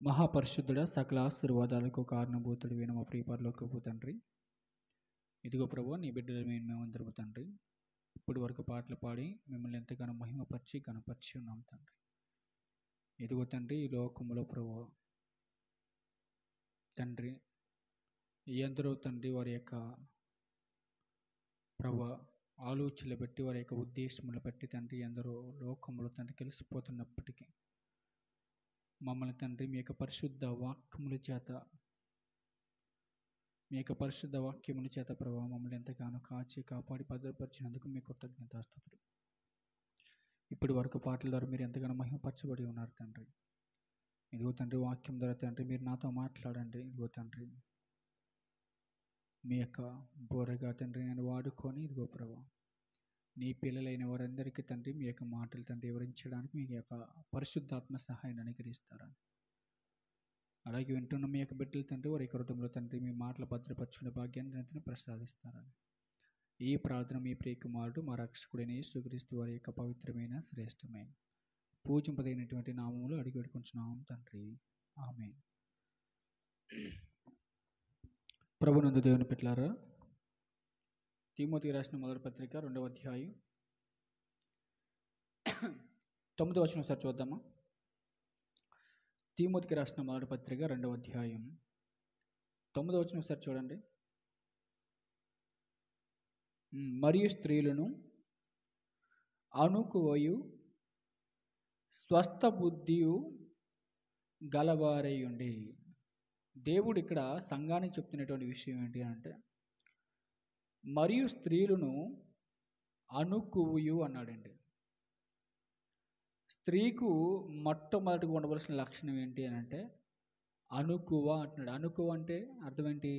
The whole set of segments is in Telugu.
మహాపరిశుద్ధుడ సకల ఆశీర్వాదాలకు కారణభూతుడు అయిన మా ప్రియ పరలోకపు తండ్రి, ఇదిగో ప్రభు నీ బిడ్డల మేమందరము తండ్రి ఇప్పటి వరకు పాటలు పాడి మిమ్మల్ని ఎంతగానో మహిమపరిచి కనపరిచి ఉన్నాం తండ్రి. ఇదిగో తండ్రి ఈ లోకములో ప్రభు తండ్రి ఎందరో తండ్రి వారి యొక్క ప్రభు ఆలోచనలు బట్టి వారి యొక్క ఉద్దేశములు బట్టి తండ్రి ఎందరో లోకములో తండ్రి కలిసిపోతున్నప్పటికీ మమ్మల్ని తండ్రి మీ యొక్క పరిశుద్ధ వాక్యముల చేత ప్రభావ మమ్మల్ని ఎంతగానో కాచి కాపాడి భద్రపరిచినందుకు మీ కృతజ్ఞతాస్తుతులు. ఇప్పటి వరకు పాటల ద్వారా మీరు ఎంతగానో మహిమపరచబడి ఉన్నారు తండ్రి. ఇదిగో తండ్రి వాక్యం ద్వారా తండ్రి మీరు నాతో మాట్లాడండి. ఇదిగో తండ్రి మీ యొక్క బోరగా తండ్రి నేను వాడుకొని ఇదిగో ప్రభావ నీ పిల్లలైన వారందరికీ తండ్రి మీ యొక్క మాటలు తండ్రి వివరించడానికి మీ యొక్క పరిశుద్ధాత్మ సహాయాన్ని అనుగ్రహిస్తారని, అలాగే వింటున్న మీ యొక్క బిడ్డలు తండ్రి వారి హృదయంలో తండ్రి మీ మాటలు భద్రపరచుకునే భాగ్యాన్ని తండ్రిని ప్రసాదిస్తారని ఈ ప్రార్థన మీ ప్రియ కుమారుడు మా రక్షకుడైన యేసుక్రీస్తు వారి యొక్క పవిత్రమైన శ్రేష్టమైన పూజింపదగినటువంటి నామములు అడిగి పెట్టుకుంటున్నాం తండ్రి, ఆమేన్. ప్రభునందు దేవుని బిడ్డలారా, తిమోతికి రాసిన మొదటి పత్రిక 2వ అధ్యాయం 9వ వచనం ఒకసారి చూద్దామా. తిమోతికి రాసిన మొదటి పత్రిక 2వ అధ్యాయం 9వ వచనం ఒకసారి చూడండి. మరియు స్త్రీలను అనుకువయు స్వస్థ బుద్ధియు గలవారై ఉండి. దేవుడు ఇక్కడ సంఘానికి చెప్తున్నటువంటి విషయం ఏంటి అంటే మరియు స్త్రీలను అనుకువయు అన్నాడండి. స్త్రీకు మొట్టమొదటిగా ఉండవలసిన లక్షణం ఏంటి అని అంటే అనుకువ అంటున్నాడు. అనుకువ అంటే అర్థం ఏంటి?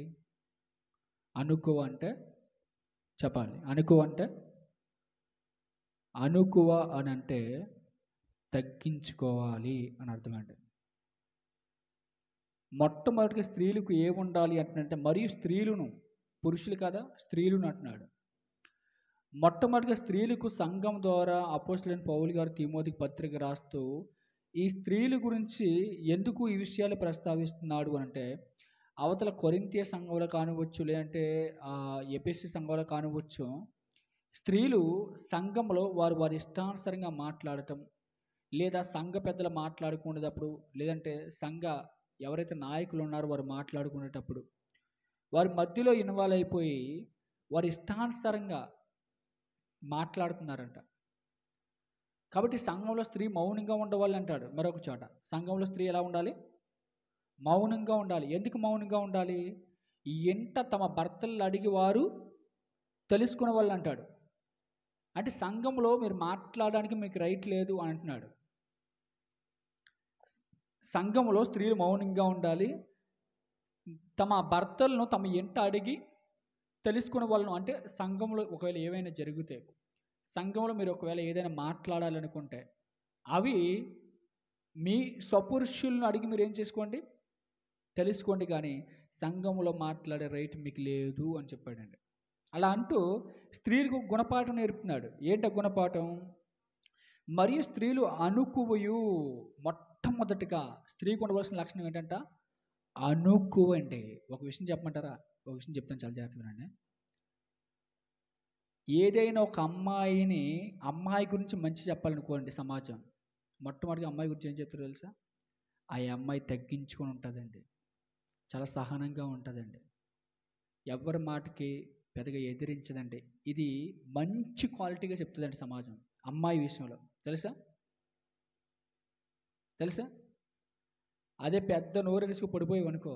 అనుకువ అంటే చెప్పాలి. అనుకువ అంటే అనుకువ అని అంటే తగ్గించుకోవాలి అని అర్థం అండి. మొట్టమొదటిగా స్త్రీలకు ఏముండాలి అంటున్నంటే మరియు స్త్రీలను, పురుషులు కదా స్త్రీలను అంటున్నాడు. మొట్టమొదటిగా స్త్రీలకు సంఘం ద్వారా అపోస్తలుడైన పౌలు గారు తిమోతికి పత్రిక రాస్తూ ఈ స్త్రీల గురించి ఎందుకు ఈ విషయాలు ప్రస్తావిస్తున్నాడు అంటే అవతల కొరింథీ సంఘంలో కానివచ్చు, లేదంటే ఎఫెసీ సంఘంలో కానివచ్చు, స్త్రీలు సంఘంలో వారి ఇష్టానుసారంగా మాట్లాడటం, లేదా సంఘ పెద్దలు మాట్లాడుకునేటప్పుడు, లేదంటే సంఘ ఎవరైతే నాయకులు ఉన్నారో వారు మాట్లాడుకునేటప్పుడు వారి మధ్యలో ఇన్వాల్వ్ అయిపోయి వారి ఇష్టానుసారంగా మాట్లాడుతున్నారంట. కాబట్టి సంఘంలో స్త్రీ మౌనంగా ఉండవాలి అంటాడు. మరొక చోట సంఘంలో స్త్రీ ఎలా ఉండాలి? మౌనంగా ఉండాలి. ఎందుకు మౌనంగా ఉండాలి? ఎంట తమ భర్తలు అడిగి వారు తెలుసుకునే వాళ్ళు అంటాడు. అంటే సంఘంలో మీరు మాట్లాడడానికి మీకు రైట్ లేదు అని అంటున్నాడు. సంఘంలో స్త్రీలు మౌనంగా ఉండాలి. తమ భర్తలను తమ ఎంట అడిగి తెలుసుకునే వాళ్ళను, అంటే సంఘంలో ఒకవేళ ఏవైనా జరిగితే, సంఘంలో మీరు ఒకవేళ ఏదైనా మాట్లాడాలనుకుంటే అవి మీ స్వపురుషులను అడిగి మీరు ఏం చేసుకోండి, తెలుసుకోండి, కానీ సంఘంలో మాట్లాడే రైట్ మీకు లేదు అని చెప్పాడండి. అలా అంటూ స్త్రీలకు గుణపాఠం నేర్పుతున్నాడు. ఏంట గుణపాఠం? మరియు స్త్రీలు అనుకువయు. మొట్టమొదటిగా స్త్రీకి ఉండవలసిన లక్షణం ఏంటంట? అనుకువ అండి. ఒక విషయం చెప్పమంటారా? ఒక విషయం చెప్తాను, చాలా జాగ్రత్తగా. ఏదైనా ఒక అమ్మాయి గురించి మంచి చెప్పాలనుకోండి సమాజం, మొట్టమొదటిగా అమ్మాయి గురించి ఏం చెప్తారో తెలుసా? ఆ అమ్మాయి తగ్గించుకొని ఉంటుందండి, చాలా సహనంగా ఉంటుందండి, ఎవరి మాటకి పెద్దగా ఎదిరించదండి. ఇది మంచి క్వాలిటీగా చెప్తుందండి సమాజం అమ్మాయి విషయంలో. తెలుసా? అదే పెద్ద నోరెసుకు పడిపోయి అనుకో,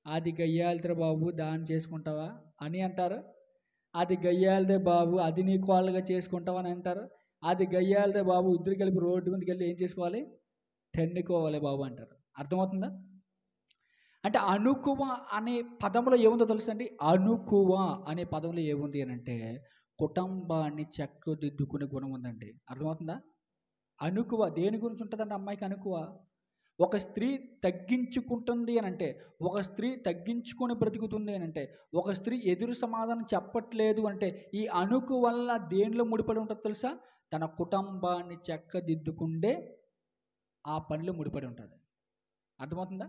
అది గయ్యాలితే బాబు దాన్ని చేసుకుంటావా అని అంటారు. అది గయ్యాలిదే బాబు అది నీ కోళ్ళగా చేసుకుంటావా అని అంటారు. అది గయ్యాలిదే బాబు ఇద్దరు కలిపి రోడ్డు మీదకి వెళ్ళి ఏం చేసుకోవాలి? తెన్నుకోవాలి బాబు అంటారు. అర్థమవుతుందా? అంటే అనుకువ అనే పదంలో ఏముందో తెలుసండి? అనుకువ అనే పదంలో ఏముంది అని అంటే కుటుంబాన్ని చక్కదిద్దుకునే గుణం ఉందండి. అర్థమవుతుందా? అనుకువ దేని గురించి ఉంటుందండి? అమ్మాయికి అనుకువ ఒక స్త్రీ తగ్గించుకుంటుంది అని అంటే, ఒక స్త్రీ తగ్గించుకొని బ్రతుకుతుంది అని అంటే, ఒక స్త్రీ ఎదురు సమాధానం చెప్పట్లేదు అంటే ఈ అనుకు వల్ల దేనిలో ముడిపడి ఉంటుంది తెలుసా? తన కుటుంబాన్ని చక్కదిద్దుకుండే ఆ పనిలో ముడిపడి ఉంటుంది. అర్థమవుతుందా?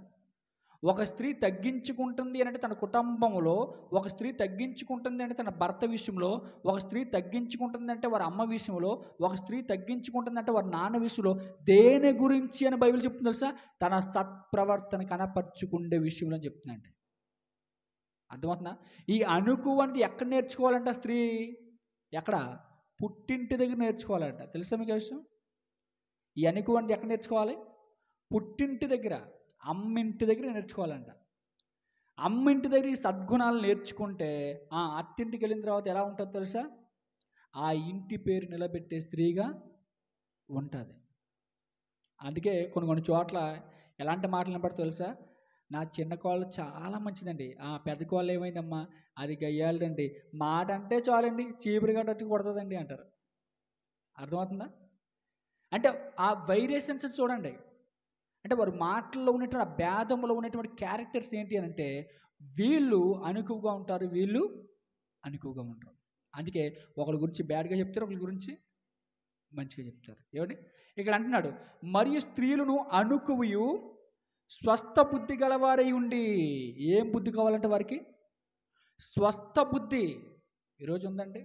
ఒక స్త్రీ తగ్గించుకుంటుంది అంటే తన కుటుంబంలో, ఒక స్త్రీ తగ్గించుకుంటుంది అంటే తన భర్త విషయంలో, ఒక స్త్రీ తగ్గించుకుంటుంది అంటే వారి అమ్మ విషయంలో, ఒక స్త్రీ తగ్గించుకుంటుంది అంటే వారి నాన్న విషయంలో, దేని గురించి అని బైబిల్ చెప్తుంది తెలుసా? తన సత్ప్రవర్తన కనపరుచుకుండే విషయంలో అని చెప్తుందండి. అర్థమవుతుందా? ఈ అణుకు అనేది ఎక్కడ నేర్చుకోవాలంట స్త్రీ? ఎక్కడ? పుట్టింటి దగ్గర నేర్చుకోవాలంట. తెలుసా మీకు విషయం? ఈ అణుకు అనేది ఎక్కడ నేర్చుకోవాలి? పుట్టింటి దగ్గర, అమ్మింటి దగ్గర నేర్చుకోవాలంట. అమ్మింటి దగ్గర ఈ సద్గుణాలు నేర్చుకుంటే అత్తింటికి వెళ్ళిన తర్వాత ఎలా ఉంటుందో తెలుసా? ఆ ఇంటి పేరు నిలబెట్టే స్త్రీగా ఉంటుంది. అందుకే కొన్ని చోట్ల ఎలాంటి మాటలు వినపడతాయో తెలుసా? నా చిన్న కోళ్ళు చాలా మంచిదండి, పెద్ద కోళ్ళు ఏమైందమ్మా, అది గయ్యాలదండి, మాట అంటే చాలండి చీపురు కట్టట్టు కొడుతుందండి అంటారు. అర్థమవుతుందా? అంటే ఆ వైరేషన్స్ చూడండి. అంటే వారి మాటల్లో ఉన్నటువంటి ఆ భేదంలో ఉన్నటువంటి క్యారెక్టర్స్ ఏంటి అని అంటే, వీళ్ళు అణుకువగా ఉంటారు, వీళ్ళు అణుకువగా ఉంటారు. అందుకే ఒకరి గురించి బ్యాడ్గా చెప్తారు, ఒకరి గురించి మంచిగా చెప్తారు. ఏమండి ఇక్కడ అంటున్నాడు, మరియు స్త్రీలను అణుకువయు స్వస్థ బుద్ధి గలవారై ఉండి. ఏం బుద్ధి కావాలంటే వారికి? స్వస్థ బుద్ధి. ఈరోజు ఉందండి.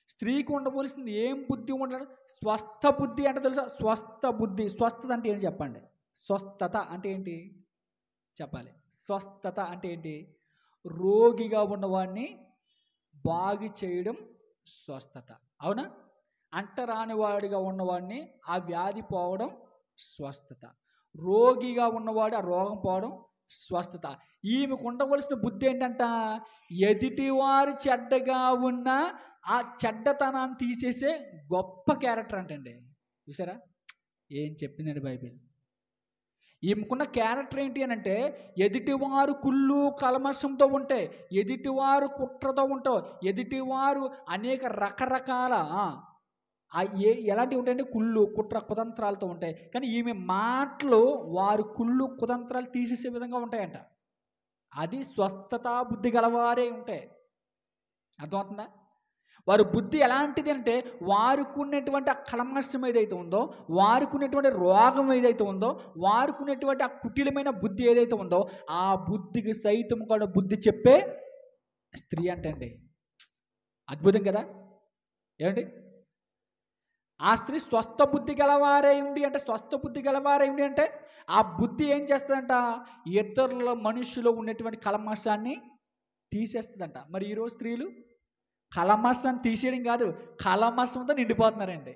స్త్రీకి ఉండవలసింది ఏం బుద్ధి ఉండాలి? స్వస్థ బుద్ధి అంటే తెలుసా? స్వస్థ బుద్ధి. స్వస్థత అంటే ఏంటి చెప్పండి? స్వస్థత అంటే ఏంటి చెప్పాలి? స్వస్థత అంటే ఏంటి? రోగిగా ఉన్నవాడిని బాగు చేయడం స్వస్థత. అవునా? అంటరానివాడిగా ఉన్నవాడిని ఆ వ్యాధి పోవడం స్వస్థత. రోగిగా ఉన్నవాడు ఆ రోగం పోవడం స్వస్థత. ఈమెకు ఉండవలసిన బుద్ధి ఏంటంట? ఎదుటివారు చెడ్డగా ఉన్న ఆ చెడ్డతనాన్ని తీసేసే గొప్ప క్యారెక్టర్ అంటండి. చూసారా ఏం చెప్పిందండి బైబిల్? ఈమెకున్న క్యారెక్టర్ ఏంటి అని అంటే, ఎదుటివారు కుళ్ళు కల్మషంతో ఉంటే, ఎదుటివారు కుట్రతో ఉంటావు, ఎదుటివారు అనేక రకరకాల ఎలాంటివి ఉంటాయంటే కుళ్ళు కుట్ర కుతంత్రాలతో ఉంటాయి. కానీ ఈమె మాటలు వారు కుళ్ళు కుతంత్రాలు తీసేసే విధంగా ఉంటాయంట. అది స్వస్థత బుద్ధి గలవారే ఉంటాయి. అర్థమవుతుందా? వారి బుద్ధి ఎలాంటిది అంటే, వారుకున్నటువంటి ఆ కల్మషం ఏదైతే ఉందో, వారుకున్నటువంటి రోగం ఏదైతే ఉందో, వారుకున్నటువంటి ఆ కుటిలమైన బుద్ధి ఏదైతే ఉందో, ఆ బుద్ధికి సైతం కూడా బుద్ధి చెప్పే స్త్రీ అంటండి. అద్భుతం కదా? ఏమండి? ఆ స్త్రీ స్వస్థ బుద్ధి గలవారై ఉండి అంటే, స్వస్థ బుద్ధి గలవారై ఉండి అంటే ఆ బుద్ధి ఏం చేస్తుందంట? ఇతరుల మనుషులో ఉన్నటువంటి కల్మషాన్ని తీసేస్తుందంట. మరి ఈరోజు స్త్రీలు కల్మషాన్ని తీసేయడం కాదు, కల్మషంతో నిండిపోతున్నారండి.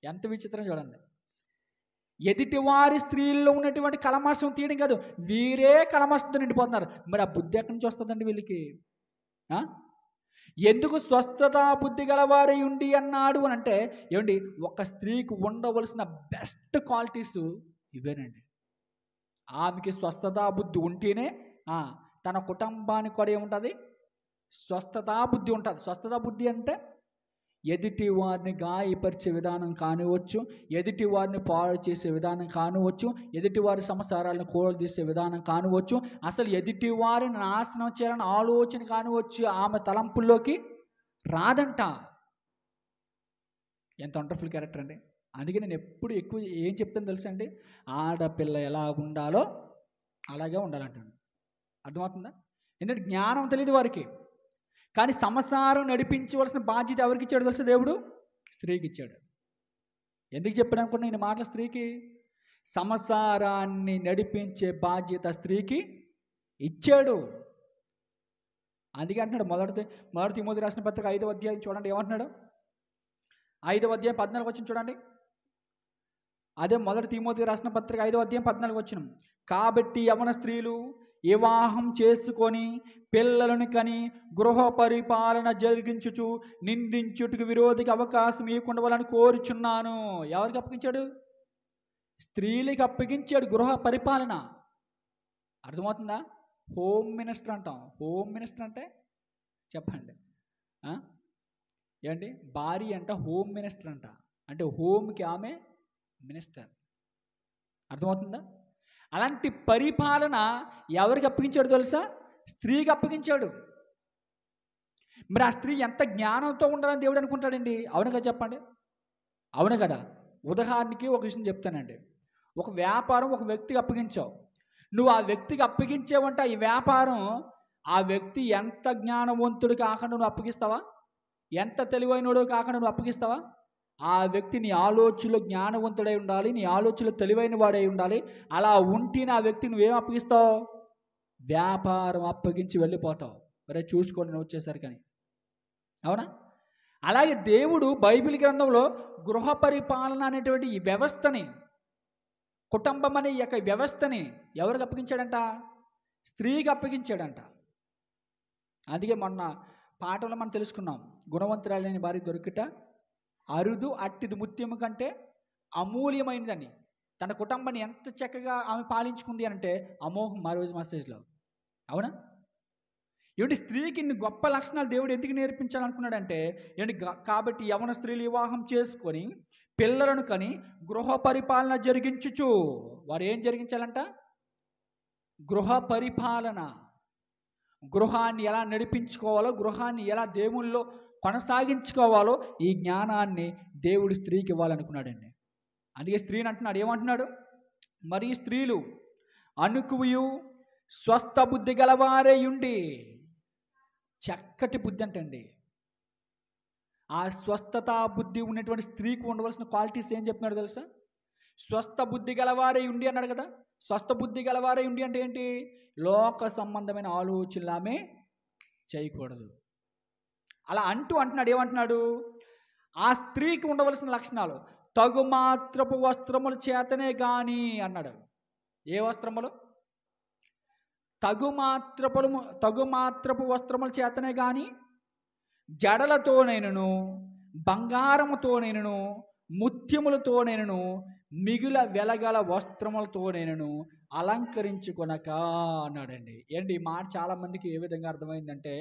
ఎంత విచిత్రం చూడండి. ఎదుటివారి స్త్రీల్లో ఉన్నటువంటి కల్మషం తీయడం కాదు, వీరే కల్మషంతో నిండిపోతున్నారు. మరి ఆ బుద్ధి ఎక్కడి నుంచి వస్తుందండి వీళ్ళకి? ఎందుకు స్వస్థత బుద్ధి గలవారై ఉండి అన్నాడు అని అంటే, ఏమండి, ఒక స్త్రీకి ఉండవలసిన బెస్ట్ క్వాలిటీస్ ఇవేనండి. ఆమెకి స్వస్థత బుద్ధి ఉంటేనే తన కుటుంబానికి కూడా ఏముంటుంది? స్వస్థత బుద్ధి ఉంటుంది. స్వస్థత బుద్ధి అంటే ఎదుటి వారిని గాయపరిచే విధానం కానివచ్చు, ఎదుటి వారిని పాడు చేసే విధానం కానివచ్చు, ఎదుటి వారి సంసారాలను కూలదీసే విధానం కానివచ్చు, అసలు ఎదుటి వారిని నాశనం చేయాలని ఆలోచన కానివచ్చు ఆమె తలంపుల్లోకి రాదంట. ఎంత వండర్ఫుల్ క్యారెక్టర్ అండి. అందుకే నేను ఎప్పుడు ఎక్కువ ఏం చెప్తాను తెలుసా అండి? ఆడపిల్ల ఎలా ఉండాలో అలాగే ఉండాలంటాను. అర్థమవుతుందా? ఎందుకంటే జ్ఞానం తెలియదు వారికి. కానీ సంసారం నడిపించవలసిన బాధ్యత ఎవరికి ఇచ్చాడు తెలుసా? దేవుడు స్త్రీకి ఇచ్చాడు. ఎందుకు చెప్పాడు అనుకున్నా నేను మాటలు? స్త్రీకి సంసారాన్ని నడిపించే బాధ్యత స్త్రీకి ఇచ్చాడు. అందుకే అంటున్నాడు మొదటి తిమోతి రాసిన పత్రిక 5వ అధ్యాయం చూడండి ఏమంటున్నాడు? 5వ అధ్యాయం 14 వచనం చూడండి. అదే మొదటి తిమోతి రాసిన పత్రిక 5వ అధ్యాయం 14 వచనం. కాబట్టి యవన స్త్రీలు వివాహం చేసుకొని పిల్లలను కని గృహ పరిపాలన జరిగించుచు నిందించుటకు విరోధికి అవకాశం ఇవ్వకుండా వాళ్ళని కోరుచున్నాను. ఎవరికి అప్పగించాడు? స్త్రీలకి అప్పగించాడు గృహ పరిపాలన. అర్థమవుతుందా? హోమ్ మినిస్టర్ అంటాం. హోమ్ మినిస్టర్ అంటే చెప్పండి ఏంటి? భార్య అంట హోమ్ మినిస్టర్ అంట. అంటే హోమ్కి ఆమె మినిస్టర్. అర్థమవుతుందా? అలాంటి పరిపాలన ఎవరికి అప్పగించాడు తెలుసా? స్త్రీకి అప్పగించాడు. మరి ఆ స్త్రీ ఎంత జ్ఞానంతో ఉండాలని దేవుడు అనుకుంటాడండి? అవును కదా? చెప్పండి. అవును కదా? ఉదాహరణకి ఒక విషయం చెప్తానండి. ఒక వ్యాపారం ఒక వ్యక్తికి అప్పగించావు. నువ్వు ఆ వ్యక్తికి అప్పగించేవంట ఈ వ్యాపారం, ఆ వ్యక్తి ఎంత జ్ఞానవంతుడు కాకుండా నువ్వు అప్పగిస్తావా? ఎంత తెలివైనడు కాకుండా నువ్వు అప్పగిస్తావా? ఆ వ్యక్తి నీ ఆలోచనలో జ్ఞానవంతుడై ఉండాలి, నీ ఆలోచనలో తెలివైన వాడై ఉండాలి. అలా ఉంటేనే ఆ వ్యక్తి నువ్వేం అప్పగిస్తావు? వ్యాపారం అప్పగించి వెళ్ళిపోతావు. మరే చూసుకోండి నువ్వు వచ్చేసరి కానీ, అవునా? అలాగే దేవుడు బైబిల్ గ్రంథంలో గృహ పరిపాలన అనేటువంటి ఈ వ్యవస్థని, కుటుంబం అనే ఈ యొక్క వ్యవస్థని ఎవరికి అప్పగించాడంట? స్త్రీకి అప్పగించాడంట. అందుకే మొన్న పాఠంలో మనం తెలుసుకున్నాం, గుణవంతురాలైన భార్య దొరికిట అరుదు, అట్టిది ముత్యము కంటే అమూల్యమైనదని. తన కుటుంబాన్ని ఎంత చక్కగా ఆమె పాలించుకుంది అంటే అమోఘం ఆ రోజు మెసేజ్లో, అవునా? ఏమిటి స్త్రీకి ఇన్ని గొప్ప లక్షణాలు దేవుడు ఎందుకు నేర్పించాలనుకున్నాడంటే ఏంటి? కాబట్టి యవన స్త్రీలు వివాహం చేసుకొని పిల్లలను కని గృహ పరిపాలన జరిగించుచు, వారు ఏం జరిగించాలంట? గృహ పరిపాలన. గృహాన్ని ఎలా నడిపించుకోవాలో, గృహాన్ని ఎలా దేవుళ్ళలో కొనసాగించుకోవాలో ఈ జ్ఞానాన్ని దేవుడు స్త్రీకి ఇవ్వాలనుకున్నాడండి. అందుకే స్త్రీని అంటున్నాడు, ఏమంటున్నాడు? మరి స్త్రీలు అనుకువయు స్వస్థ బుద్ధి గలవారే ఉండి. చక్కటి బుద్ధి అంటండి. ఆ స్వస్థత బుద్ధి ఉన్నటువంటి స్త్రీకి ఉండవలసిన క్వాలిటీస్ ఏం చెప్తున్నాడు తెలుసా? స్వస్థ బుద్ధి గలవారే ఉండి అన్నాడు కదా. స్వస్థ బుద్ధి గలవారే ఉండి అంటే ఏంటి? లోక సంబంధమైన ఆలోచనలు ఆమె చేయకూడదు. అలా అంటున్నాడు, ఏమంటున్నాడు? ఆ స్త్రీకి ఉండవలసిన లక్షణాలు తగుమాత్రపు వస్త్రముల చేతనే కానీ అన్నాడు. ఏ వస్త్రములు? తగుమాత్రపు వస్త్రముల చేతనే కానీ జడలతోనైనను బంగారముతోనైనను ముత్యములతోనైనను మిగుల వెలగల వస్త్రములతోనైనను అలంకరించుకొనక అన్నాడండి. ఏంటి ఈ మాట చాలా మందికి ఏ విధంగా అర్థమైందంటే,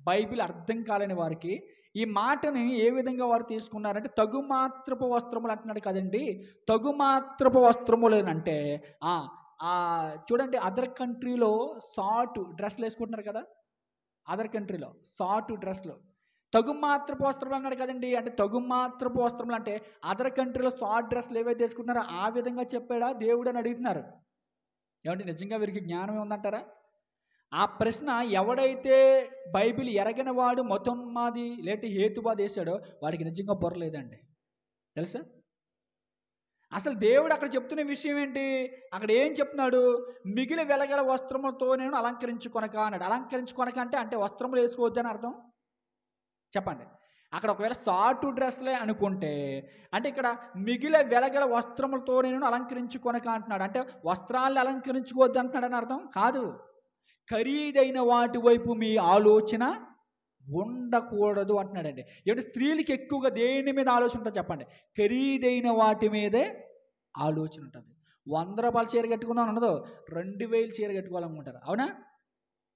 బైబిల్ అర్థం కాలేని వారికి ఈ మాటని ఏ విధంగా వారు తీసుకున్నారంటే, తగుమాత్రపు వస్త్రములు అంటున్నాడు కదండి. తగుమాత్రపు వస్త్రములేనంటే చూడండి, అదర్ కంట్రీలో షార్ట్ డ్రెస్లు వేసుకుంటున్నారు కదా. అదర్ కంట్రీలో షార్ట్ డ్రెస్లు తగుమాత్రపు వస్త్రములు అన్నాడు కదండి. అంటే తగుమాత్రపు వస్త్రములు అంటే అదర్ కంట్రీలో షార్ట్ డ్రెస్లు ఏవైతే వేసుకుంటున్నారో ఆ విధంగా చెప్పాడా దేవుడు అని అడుగుతున్నారు. ఏమంటే నిజంగా వీరికి జ్ఞానం ఉందంటారా? ఆ ప్రశ్న ఎవడైతే బైబిల్ ఎరగిన వాడు మతోన్మాది లేటి హేతువాది వేశాడో వాడికి నిజంగా బుర్రలేదండి, తెలుసా? అసలు దేవుడు అక్కడ చెప్తున్న విషయం ఏంటి? అక్కడ ఏం చెప్తున్నాడు? మిగిలి వెలగల వస్త్రములతో నేను అలంకరించుకొనక అన్నాడు. అలంకరించుకొనక అంటే వస్త్రములు వేసుకోవద్దని అర్థం చెప్పండి. అక్కడ ఒకవేళ షార్ట్ డ్రెస్లే అనుకుంటే, అంటే ఇక్కడ మిగిలిన వెలగల వస్త్రములతో నేను అలంకరించుకొనక అంటున్నాడు. అంటే వస్త్రాలను అలంకరించుకోవద్దు అంటున్నాడు అని అర్థం కాదు. ఖరీదైన వాటి వైపు మీ ఆలోచన ఉండకూడదు అంటున్నాడండి. ఏమిటి? స్త్రీలకి ఎక్కువగా దేని మీద ఆలోచన ఉంటుంది చెప్పండి? ఖరీదైన వాటి మీదే ఆలోచన ఉంటుంది. 100 రూపాయల చీర కట్టుకుందాం ఉండదు, 2000 చీర కట్టుకోవాలనుకుంటారు, అవునా?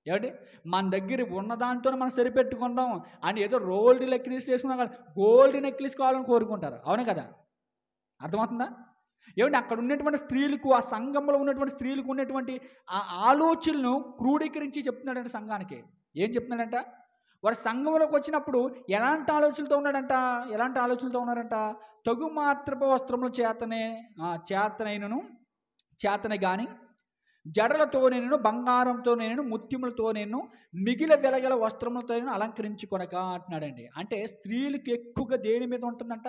ఏమిటి? మన దగ్గర ఉన్న దాంతో మనం సరిపెట్టుకుందాం అని ఏదో రోల్డ్ నెక్లెస్ చేసుకున్నాం కదా, గోల్డ్ నెక్లెస్ కావాలని కోరుకుంటారు, అవును కదా? అర్థమవుతుందా? ఏమంటే అక్కడ ఉన్నటువంటి స్త్రీలకు, ఆ సంఘంలో ఉన్నటువంటి స్త్రీలకు ఉన్నటువంటి ఆ ఆలోచనలను క్రోడీకరించి చెప్తున్నాడంట సంఘానికి. ఏం చెప్తున్నాడంట? వారు సంఘంలోకి వచ్చినప్పుడు ఎలాంటి ఆలోచనలతో ఉన్నారంట? తగుమాత్రపు వస్త్రముల చేతనే కానీ జడలతోనేను బంగారంతోనేను ముత్యములతోనేను మిగిలిన వెలగల వస్త్రములతో అలంకరించుకొనక అంటున్నాడండి. అంటే స్త్రీలకు ఎక్కువగా దేని మీద ఉంటుందంట?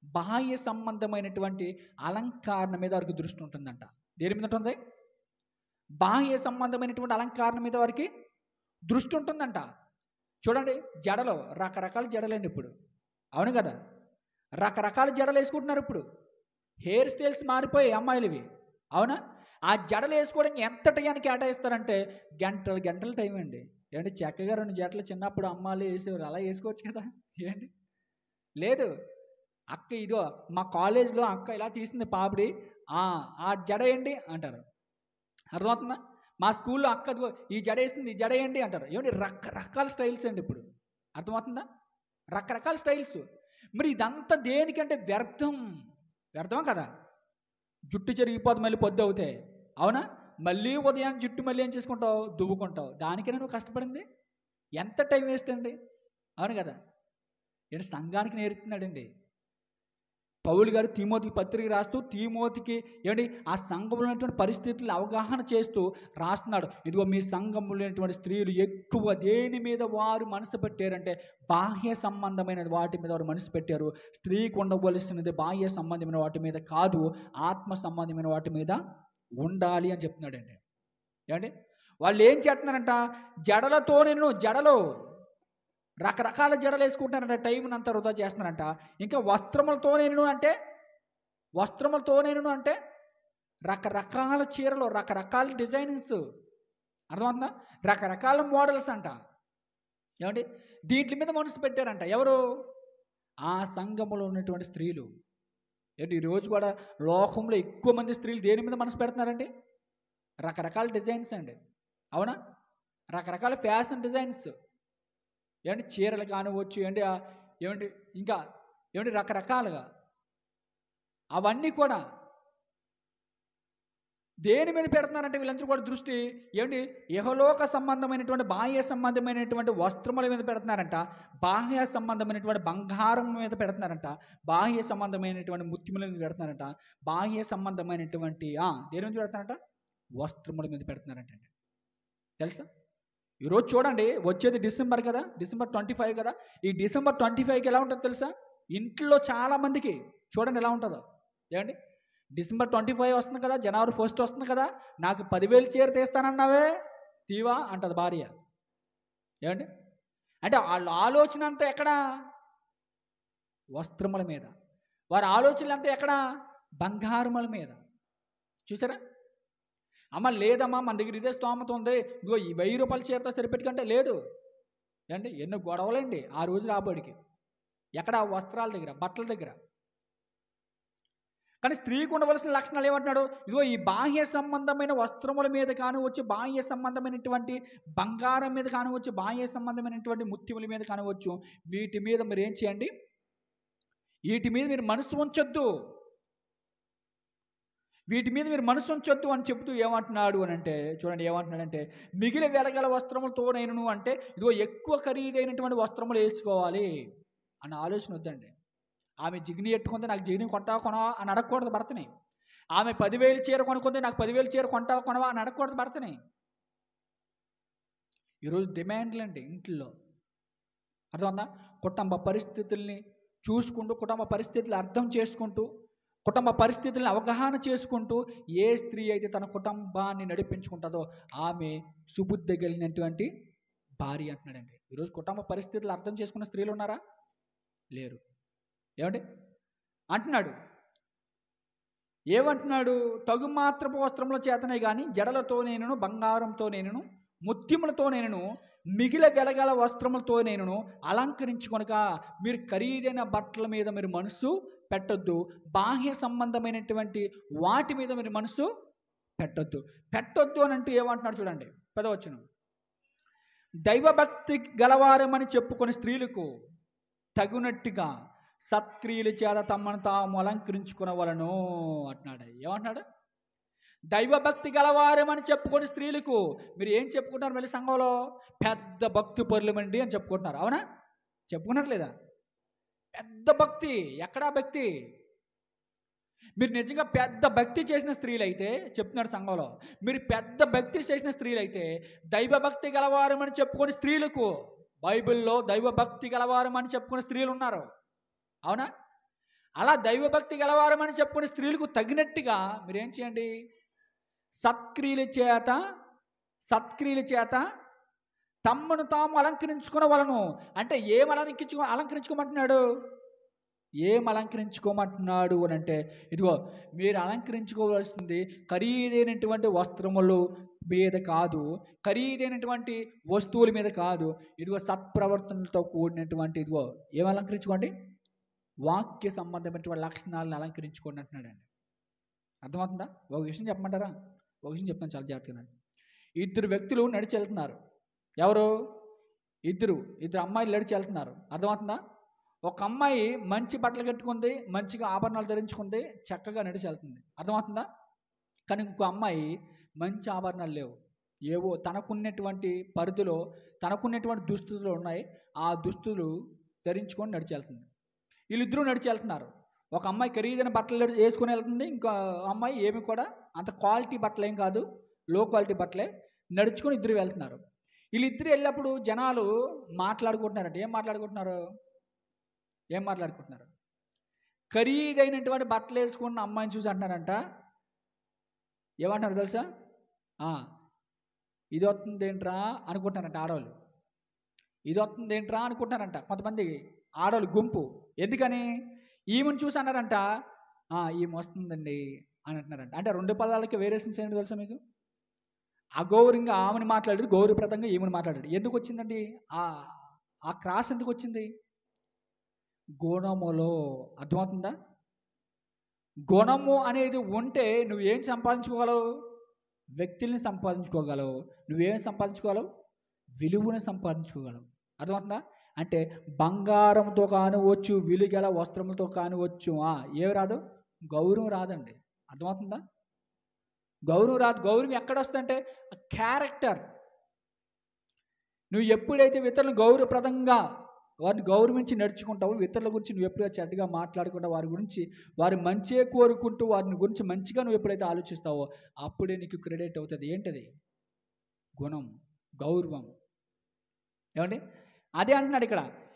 బాహ్య సంబంధమైనటువంటి అలంకరణ మీద వారికి దృష్టి ఉంటుందంట. దేని మీద ఉంటుంది? బాహ్య సంబంధమైనటువంటి అలంకరణ మీద వారికి దృష్టి ఉంటుందంట. చూడండి, జడలో రకరకాల జడలండి ఇప్పుడు, అవును కదా? రకరకాల జడలు వేసుకుంటున్నారు ఇప్పుడు. హెయిర్ స్టైల్స్ మారిపోయాయి అమ్మాయిలవి, అవునా? ఆ జడలు వేసుకోవడానికి ఎంత టైంకి కేటాయిస్తారంటే గంటలు టైం అండి. ఏంటి? చక్కగా 2 జడలు చిన్నప్పుడు అమ్మాయిలు వేసేవారు, అలా వేసుకోవచ్చు కదా. ఏంటి? లేదు, అక్క ఇదో మా కాలేజ్లో అక్క ఇలా తీసింది పాపిడి, ఆ జడ ఏంటి అంటారు. అర్థమవుతుందా? మా స్కూల్లో అక్క ఈ జడ వేసింది, ఈ జడ ఏంటి అంటారు. ఏమంటే రకరకాల స్టైల్స్ అండి ఇప్పుడు, అర్థమవుతుందా? రకరకాల స్టైల్స్. మరి ఇదంతా దేనికంటే వ్యర్థమా కదా? జుట్టు చెరిగిపోతే మళ్ళీ పొద్దు అవుతాయి, అవునా? మళ్ళీ ఉదయాన్ని జుట్టు మళ్ళీ ఏం చేసుకుంటావు? దువ్వుకుంటావు. దానికైనా నువ్వు కష్టపడింది ఎంత టైం వేస్ట్ అండి, అవును కదా? ఏంటి? సంఘానికి నేర్పుతున్నాడండి. పౌలు గారు తిమోతికి పత్రిక రాస్తూ తిమోతికి ఏంటి ఆ సంఘంలో ఉన్నటువంటి పరిస్థితులు అవగాహన చేస్తూ రాస్తున్నాడు. ఇదిగో మీ సంఘంలో ఉన్నటువంటి స్త్రీలు ఎక్కువ దేని మీద వారు మనసు పెట్టారంటే బాహ్య సంబంధమైన వాటి మీద వారు మనసు పెట్టారు. స్త్రీకి ఉండవలసినది బాహ్య సంబంధమైన వాటి మీద కాదు, ఆత్మ సంబంధమైన వాటి మీద ఉండాలి అని చెప్తున్నాడండి. ఏమండి వాళ్ళు ఏం చేస్తున్నారంట, జడలతో నేను జడలో రకరకాల జడలు వేసుకుంటారంట, టైంని అంతా వృధా చేస్తున్నారంట. ఇంకా వస్త్రములతో నేను అంటే రకరకాల చీరలు, రకరకాల డిజైనింగ్స్, అర్థమవుతుందా, రకరకాల మోడల్స్ అంట. ఏమండి దీంట్ల మీద మనసు పెట్టారంట ఎవరు, ఆ సంఘములో ఉన్నటువంటి స్త్రీలు. ఏంటి ఈరోజు కూడా లోకంలో ఎక్కువ మంది స్త్రీలు దేని మీద మనసు పెడుతున్నారండి, రకరకాల డిజైన్స్ అండి. అవునా, రకరకాల ఫ్యాషన్ డిజైన్స్, ఏమంటే చీరలు కానివచ్చు, ఏమంటే ఇంకా రకరకాలుగా అవన్నీ కూడా దేని మీద పెడుతున్నారంటే వీళ్ళందరూ కూడా దృష్టి ఇహలోక సంబంధమైనటువంటి బాహ్య సంబంధమైనటువంటి వస్త్రముల మీద పెడుతున్నారంట, బాహ్య సంబంధమైనటువంటి బంగారం మీద పెడుతున్నారంట, బాహ్య సంబంధమైనటువంటి ముత్యముల మీద పెడుతున్నారంట, బాహ్య సంబంధమైనటువంటి దేని మీద పెడుతున్నారంట, వస్త్రముల మీద పెడుతున్నారంట. తెలుసా, ఈరోజు చూడండి, వచ్చేది డిసెంబర్ కదా, డిసెంబర్ 25 కదా. ఈ డిసెంబర్ 25కి ఎలా ఉంటుందో తెలుసా, ఇంట్లో చాలామందికి చూడండి ఎలా ఉంటుందో. ఏమండి డిసెంబర్ 25 వస్తుంది కదా, జనవరి 1 వస్తుంది కదా, నాకు 10,000 చీర తీస్తానన్నావే తీవా అంటది భార్య. ఏమండి అంటే వాళ్ళ ఆలోచన అంతా ఎక్కడ, వస్త్రముల మీద, వారి ఆలోచనలు అంతా ఎక్కడ, బంగారముల మీద. చూసారా, అమ్మ లేదమ్మా మన దగ్గర ఇదే స్తోమత ఉంది, ఇగో ఈ 1000 రూపాయల చీరతో సరిపెట్టుకంటే లేదు. ఏమండి ఎన్నో గొడవలండి ఆ రోజు రాబడికి, ఎక్కడ, వస్త్రాల దగ్గర, బట్టల దగ్గర. కానీ స్త్రీకి ఉండవలసిన లక్షణాలు ఏమంటున్నాడు, ఇదిగో ఈ బాహ్య సంబంధమైన వస్త్రముల మీద కానివచ్చు, బాహ్య సంబంధమైనటువంటి బంగారం మీద కానివచ్చు, బాహ్య సంబంధమైనటువంటి ముత్యముల మీద కానివచ్చు, వీటి మీద మీరు ఏం చేయండి, వీటి మీద మీరు మనసు ఉంచొద్దు, వీటి మీద మీరు మనసు ఉంచొద్దు అని చెబుతూ ఏమంటున్నాడు అని అంటే, చూడండి ఏమంటున్నాడంటే, మిగిలిన వెలగల వస్త్రములతో నేను అంటే ఇదిగో ఎక్కువ ఖరీదైనటువంటి వస్త్రములు వేసుకోవాలి అన్న ఆలోచన వద్దండి. ఆమె జిగ్ని ఎట్టుకుంటే నాకు జిగ్ని కొంటావా కొనవా అని అడగకూడదు భర్తని. ఆమె 10,000 చీర కొనుక్కుంటే నాకు 10,000 చీర కొంటావా కొనవా అని అడగకూడదు భర్తని. ఈరోజు డిమాండ్లు అండి ఇంట్లో, అర్థమవుతుందా, కుటుంబ పరిస్థితుల్ని చూసుకుంటూ, కుటుంబ పరిస్థితులు అర్థం చేసుకుంటూ, కుటుంబ పరిస్థితులను అవగాహన చేసుకుంటూ ఏ స్త్రీ అయితే తన కుటుంబాన్ని నడిపించుకుంటుందో ఆమె సుబుద్ధి కలిగినటువంటి భార్య అంటున్నాడండి. ఈరోజు కుటుంబ పరిస్థితులు అర్థం చేసుకున్న స్త్రీలు ఉన్నారా, లేరు. ఏమండి అంటున్నాడు, ఏమంటున్నాడు, తగు మాత్రపు వస్త్రముల చేతనే కానీ జడలతో నేను, బంగారంతో నేను, ముత్యములతో నేను, మిగిలిన వెలగల వస్త్రములతో నేను అలంకరించుకొనక మీరు ఖరీదైన బట్టల మీద మీరు మనసు పెట్టొద్దు, బాహ్య సంబంధమైనటువంటి వాటి మీద మీరు మనసు పెట్టొద్దు అని అంటూ ఏమంటున్నాడు చూడండి, పెదవచ్చును, దైవభక్తి గలవారమని చెప్పుకొని స్త్రీలకు తగునట్టుగా సత్క్రియల చేత తమను తాము అలంకరించుకునవలను అంటున్నాడు. ఏమంటున్నాడు, దైవభక్తి గలవారమని చెప్పుకొని స్త్రీలకు మీరు ఏం చెప్పుకుంటారు, మళ్ళీ సంఘంలో పెద్ద భక్తి పరులమండి అని చెప్పుకుంటున్నారు. అవునా, చెప్పుకున్నారు లేదా, పెద్ద భక్తి. ఎక్కడా భక్తి, మీరు నిజంగా పెద్ద భక్తి చేసిన స్త్రీలు అయితే చెప్తున్నాడు సంఘంలో, మీరు పెద్ద భక్తి చేసిన స్త్రీలు అయితే దైవభక్తి గలవారమని చెప్పుకొని స్త్రీలకు, బైబిల్లో దైవభక్తి గలవారమని చెప్పుకునే స్త్రీలు ఉన్నారు. అవునా, అలా దైవభక్తి గలవారమని చెప్పుకునే స్త్రీలకు తగినట్టుగా మీరేం చేయండి, సత్క్రియల చేత తమ్మును తాము అలంకరించుకునవలను. అంటే ఏం అలంకరించుకోమంటున్నాడు అని అంటే ఇదిగో మీరు అలంకరించుకోవాల్సింది ఖరీదైనటువంటి వస్త్రములు మీద కాదు, ఖరీదైనటువంటి వస్తువుల మీద కాదు, ఇదిగో సత్ప్రవర్తనలతో కూడినటువంటి ఇదిగో ఏం అలంకరించుకోండి, వాక్య సంబంధమైనటువంటి లక్షణాలను అలంకరించుకోండి అంటున్నాడండి. అర్థమవుతుందా, ఒక విషయం చెప్పమంటారా, ఒక విషయం చెప్తాను చాలా జాగ్రత్తగా. 2 వ్యక్తులు నడిచి వెళ్తున్నారు. ఎవరు, ఇద్దరు అమ్మాయిలు నడిచి వెళ్తున్నారు. అర్థమవుతుందా, ఒక అమ్మాయి మంచి బట్టలు కట్టుకుంది, మంచిగా ఆభరణాలు ధరించుకుంది, చక్కగా నడిచి వెళ్తుంది. అర్థమవుతుందా, కానీ ఇంకో అమ్మాయి మంచి ఆభరణాలు లేవు, ఏవో తనకున్నటువంటి పరిధిలో తనకున్నటువంటి దుస్తులు ఉన్నాయి, ఆ దుస్తులు ధరించుకొని నడిచి వెళ్తుంది. వీళ్ళిద్దరూ నడిచి వెళ్తున్నారు. ఒక అమ్మాయి ఖరీదైన బట్టలు వేసుకుని వెళ్తుంది, ఇంకో అమ్మాయి ఏమి కూడా అంత క్వాలిటీ బట్టలు ఏం కాదు, లో క్వాలిటీ బట్టలే, నడుచుకొని ఇద్దరు వెళ్తున్నారు. వీళ్ళిద్దరు వెళ్ళినప్పుడు జనాలు మాట్లాడుకుంటున్నారంట. ఏం మాట్లాడుకుంటున్నారు? ఖరీదైనటువంటి బట్టలు వేసుకున్న అమ్మాయిని చూసి అంటున్నారంట, ఏమంటున్నారు తెలుసా? ఇది వస్తుంది ఏంట్రా అనుకుంటున్నారంట ఆడవాళ్ళు. ఇది వస్తుంది ఏంట్రా అనుకుంటున్నారంట కొంతమంది ఆడవాళ్ళు గుంపు. ఎందుకని? ఈమెను చూసి అన్నారంట, ఈమె వస్తుందండి అని అంటున్నారంట. అంటే రెండు పదాలకి వేరియేషన్స్ ఏంటి తెలుసా మీకు? అగౌరవంగా ఆమెను మాట్లాడాడు, గౌరవప్రదంగా ఈమెను మాట్లాడాడు. ఎందుకు వచ్చిందండి ఆ క్రాస్? ఎందుకు వచ్చింది? గుణములో. అర్థమవుతుందా? గుణము అనేది ఉంటే నువ్వేం సంపాదించుకోగలవు? వ్యక్తుల్ని సంపాదించుకోగలవు. నువ్వేం సంపాదించుకోగలవు? విలువను సంపాదించుకోగలవు. అర్థమవుతుందా? అంటే బంగారంతో కానివచ్చు, విలుగల వస్త్రములతో కానివచ్చు, ఏమి రాదు? గౌరవం రాదండి. అర్థమవుతుందా? గౌరవం రాదు. గౌరవం ఎక్కడ వస్తుందంటే క్యారెక్టర్. నువ్వు ఎప్పుడైతే ఇతరులను గౌరవప్రదంగా వారిని గౌరవించి నడుచుకుంటావు, ఇతరుల గురించి నువ్వు ఎప్పుడైతే చెడ్డగా మాట్లాడకుండా వారి గురించి వారి మంచే కోరుకుంటూ వారిని గురించి మంచిగా నువ్వు ఎప్పుడైతే ఆలోచిస్తావో అప్పుడే నీకు క్రెడిట్ అవుతుంది. ఏంటది? గుణం, గౌరవం. ఏమండి? అదే అంటున్నాడు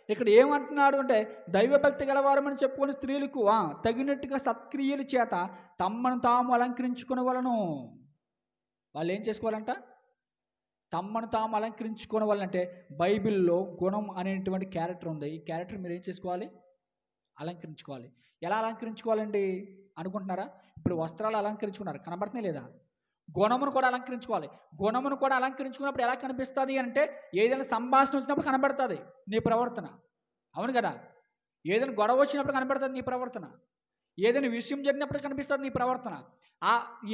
ఇక్కడ ఏమంటున్నాడు అంటే, దైవభక్తి గలవారమని చెప్పుకుని స్త్రీలకు తగినట్టుగా సత్క్రియల చేత తమ్మను తాము అలంకరించుకునే వలను. వాళ్ళు ఏం చేసుకోవాలంట? తమ్మను తాము అలంకరించుకునే వాళ్ళంటే బైబిల్లో గుణం అనేటువంటి క్యారెక్టర్ ఉంది. ఈ క్యారెక్టర్ మీరు ఏం చేసుకోవాలి? అలంకరించుకోవాలి. ఎలా అలంకరించుకోవాలండి అనుకుంటున్నారా? ఇప్పుడు వస్త్రాలు అలంకరించుకున్నారు, కనబడుతున్నాయి లేదా? గుణమును కూడా అలంకరించుకోవాలి. గుణమును కూడా అలంకరించుకున్నప్పుడు ఎలా కనిపిస్తుంది అంటే, ఏదైనా సంభాషణ వచ్చినప్పుడు కనబడుతుంది నీ ప్రవర్తన. అవును కదా? ఏదైనా గొడవ వచ్చినప్పుడు కనబడుతుంది నీ ప్రవర్తన. ఏదైనా విషయం జరిగినప్పుడు కనిపిస్తుంది నీ ప్రవర్తన.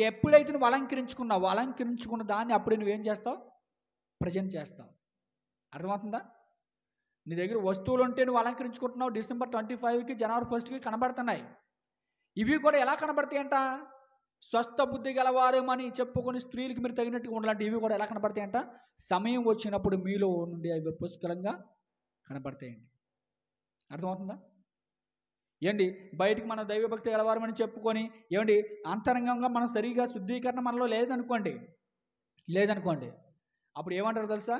ఎప్పుడైతే నువ్వు అలంకరించుకున్నావు, అలంకరించుకున్న దాన్ని అప్పుడు నువ్వేం చేస్తావు? ప్రజెంట్ చేస్తావు. అర్థమవుతుందా? నీ దగ్గర వస్తువులు ఉంటే నువ్వు అలంకరించుకుంటున్నావు. డిసెంబర్ 25కి, జనవరి 1కి కనబడుతున్నాయి. ఇవి కూడా ఎలా కనబడతాయి అంట? స్వస్థ బుద్ధి గలవారేమని చెప్పుకొని స్త్రీలకు మీరు తగినట్టుగా ఉండాలంటే ఇవి కూడా ఎలా కనబడతాయంట? సమయం వచ్చినప్పుడు మీలో నుండి అవి పుష్కలంగా కనబడతాయండి. అర్థమవుతుందా? ఏంటి? బయటికి మన దైవభక్తి గలవారమని చెప్పుకొని ఏమండి అంతరంగంగా మనం సరిగా శుద్ధీకరణ మనలో లేదనుకోండి అప్పుడు ఏమంటారు తెలుసా?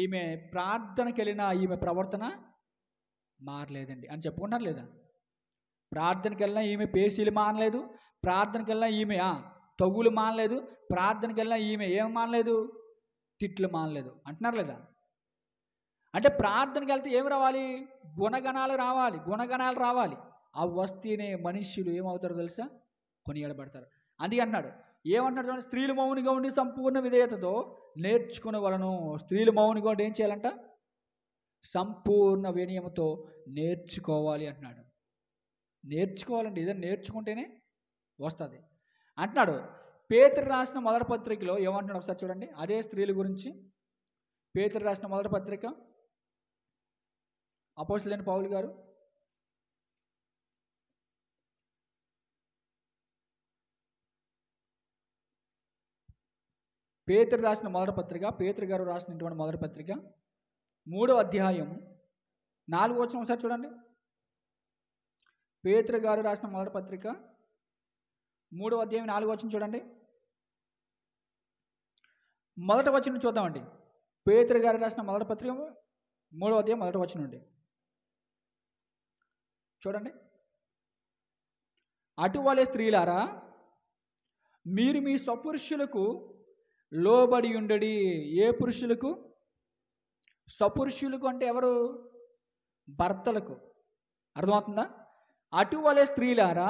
ఈమె ప్రార్థనకి వెళ్ళిన ఈమె ప్రవర్తన మారలేదండి అని చెప్పుకుంటారు లేదా? ప్రార్థనకి వెళ్ళినా ఈమె పేసీలు మానలేదు, ప్రార్థనకి వెళ్ళినా ఈమె తగులు మానలేదు, ప్రార్థనకి వెళ్ళినా ఈమె ఏం మానలేదు? తిట్లు మానలేదు అంటున్నారు లేదా? అంటే ప్రార్థనకి వెళ్తే ఏమి రావాలి? గుణగణాలు రావాలి. ఆ వస్తేనే మనుష్యులు ఏమవుతారో తెలుసా? కొనియాడబడతారు. అందుకే అన్నాడు, ఏమంటున్నాడు చూడండి, స్త్రీలు మౌనిగా ఉండి సంపూర్ణ విధేయతతో నేర్చుకునే వాళ్ళను. స్త్రీలు మౌనిగా ఉండి ఏం చేయాలంట? సంపూర్ణ వినయముతో నేర్చుకోవాలి అంటున్నాడు. నేర్చుకోవాలండి, ఏదైనా నేర్చుకుంటేనే వస్తుంది అంటున్నాడు. పేతురు రాసిన మొదటి పత్రికలో ఏమంటున్నాడు ఒకసారి చూడండి. అదే స్త్రీల గురించి పేతురు రాసిన మొదటి పత్రిక, అపోస్తలుడైన పౌలు గారు పేతురు రాసిన మొదటి పత్రిక, పేతురు గారు రాసినటువంటి మొదటి పత్రిక 3వ అధ్యాయం 4వ వచనం ఒకసారి చూడండి. పేతురు గారు రాసిన మొదటి పత్రిక 3వ అధ్యాయం 4వ వచనం చూడండి. మొదటి వచనం చూద్దామండి. పేతురు గారు రాసిన మొదటి పత్రిక 3వ అధ్యాయం 1వ వచనం అండి. చూడండి. అటువలే స్త్రీలారా మీరు మీ స్వపురుషులకు లోబడి ఉండడి. ఏ పురుషులకు? స్వపురుషులకు అంటే ఎవరు? భర్తలకు. అర్థమవుతుందా? అటువలే స్త్రీలారా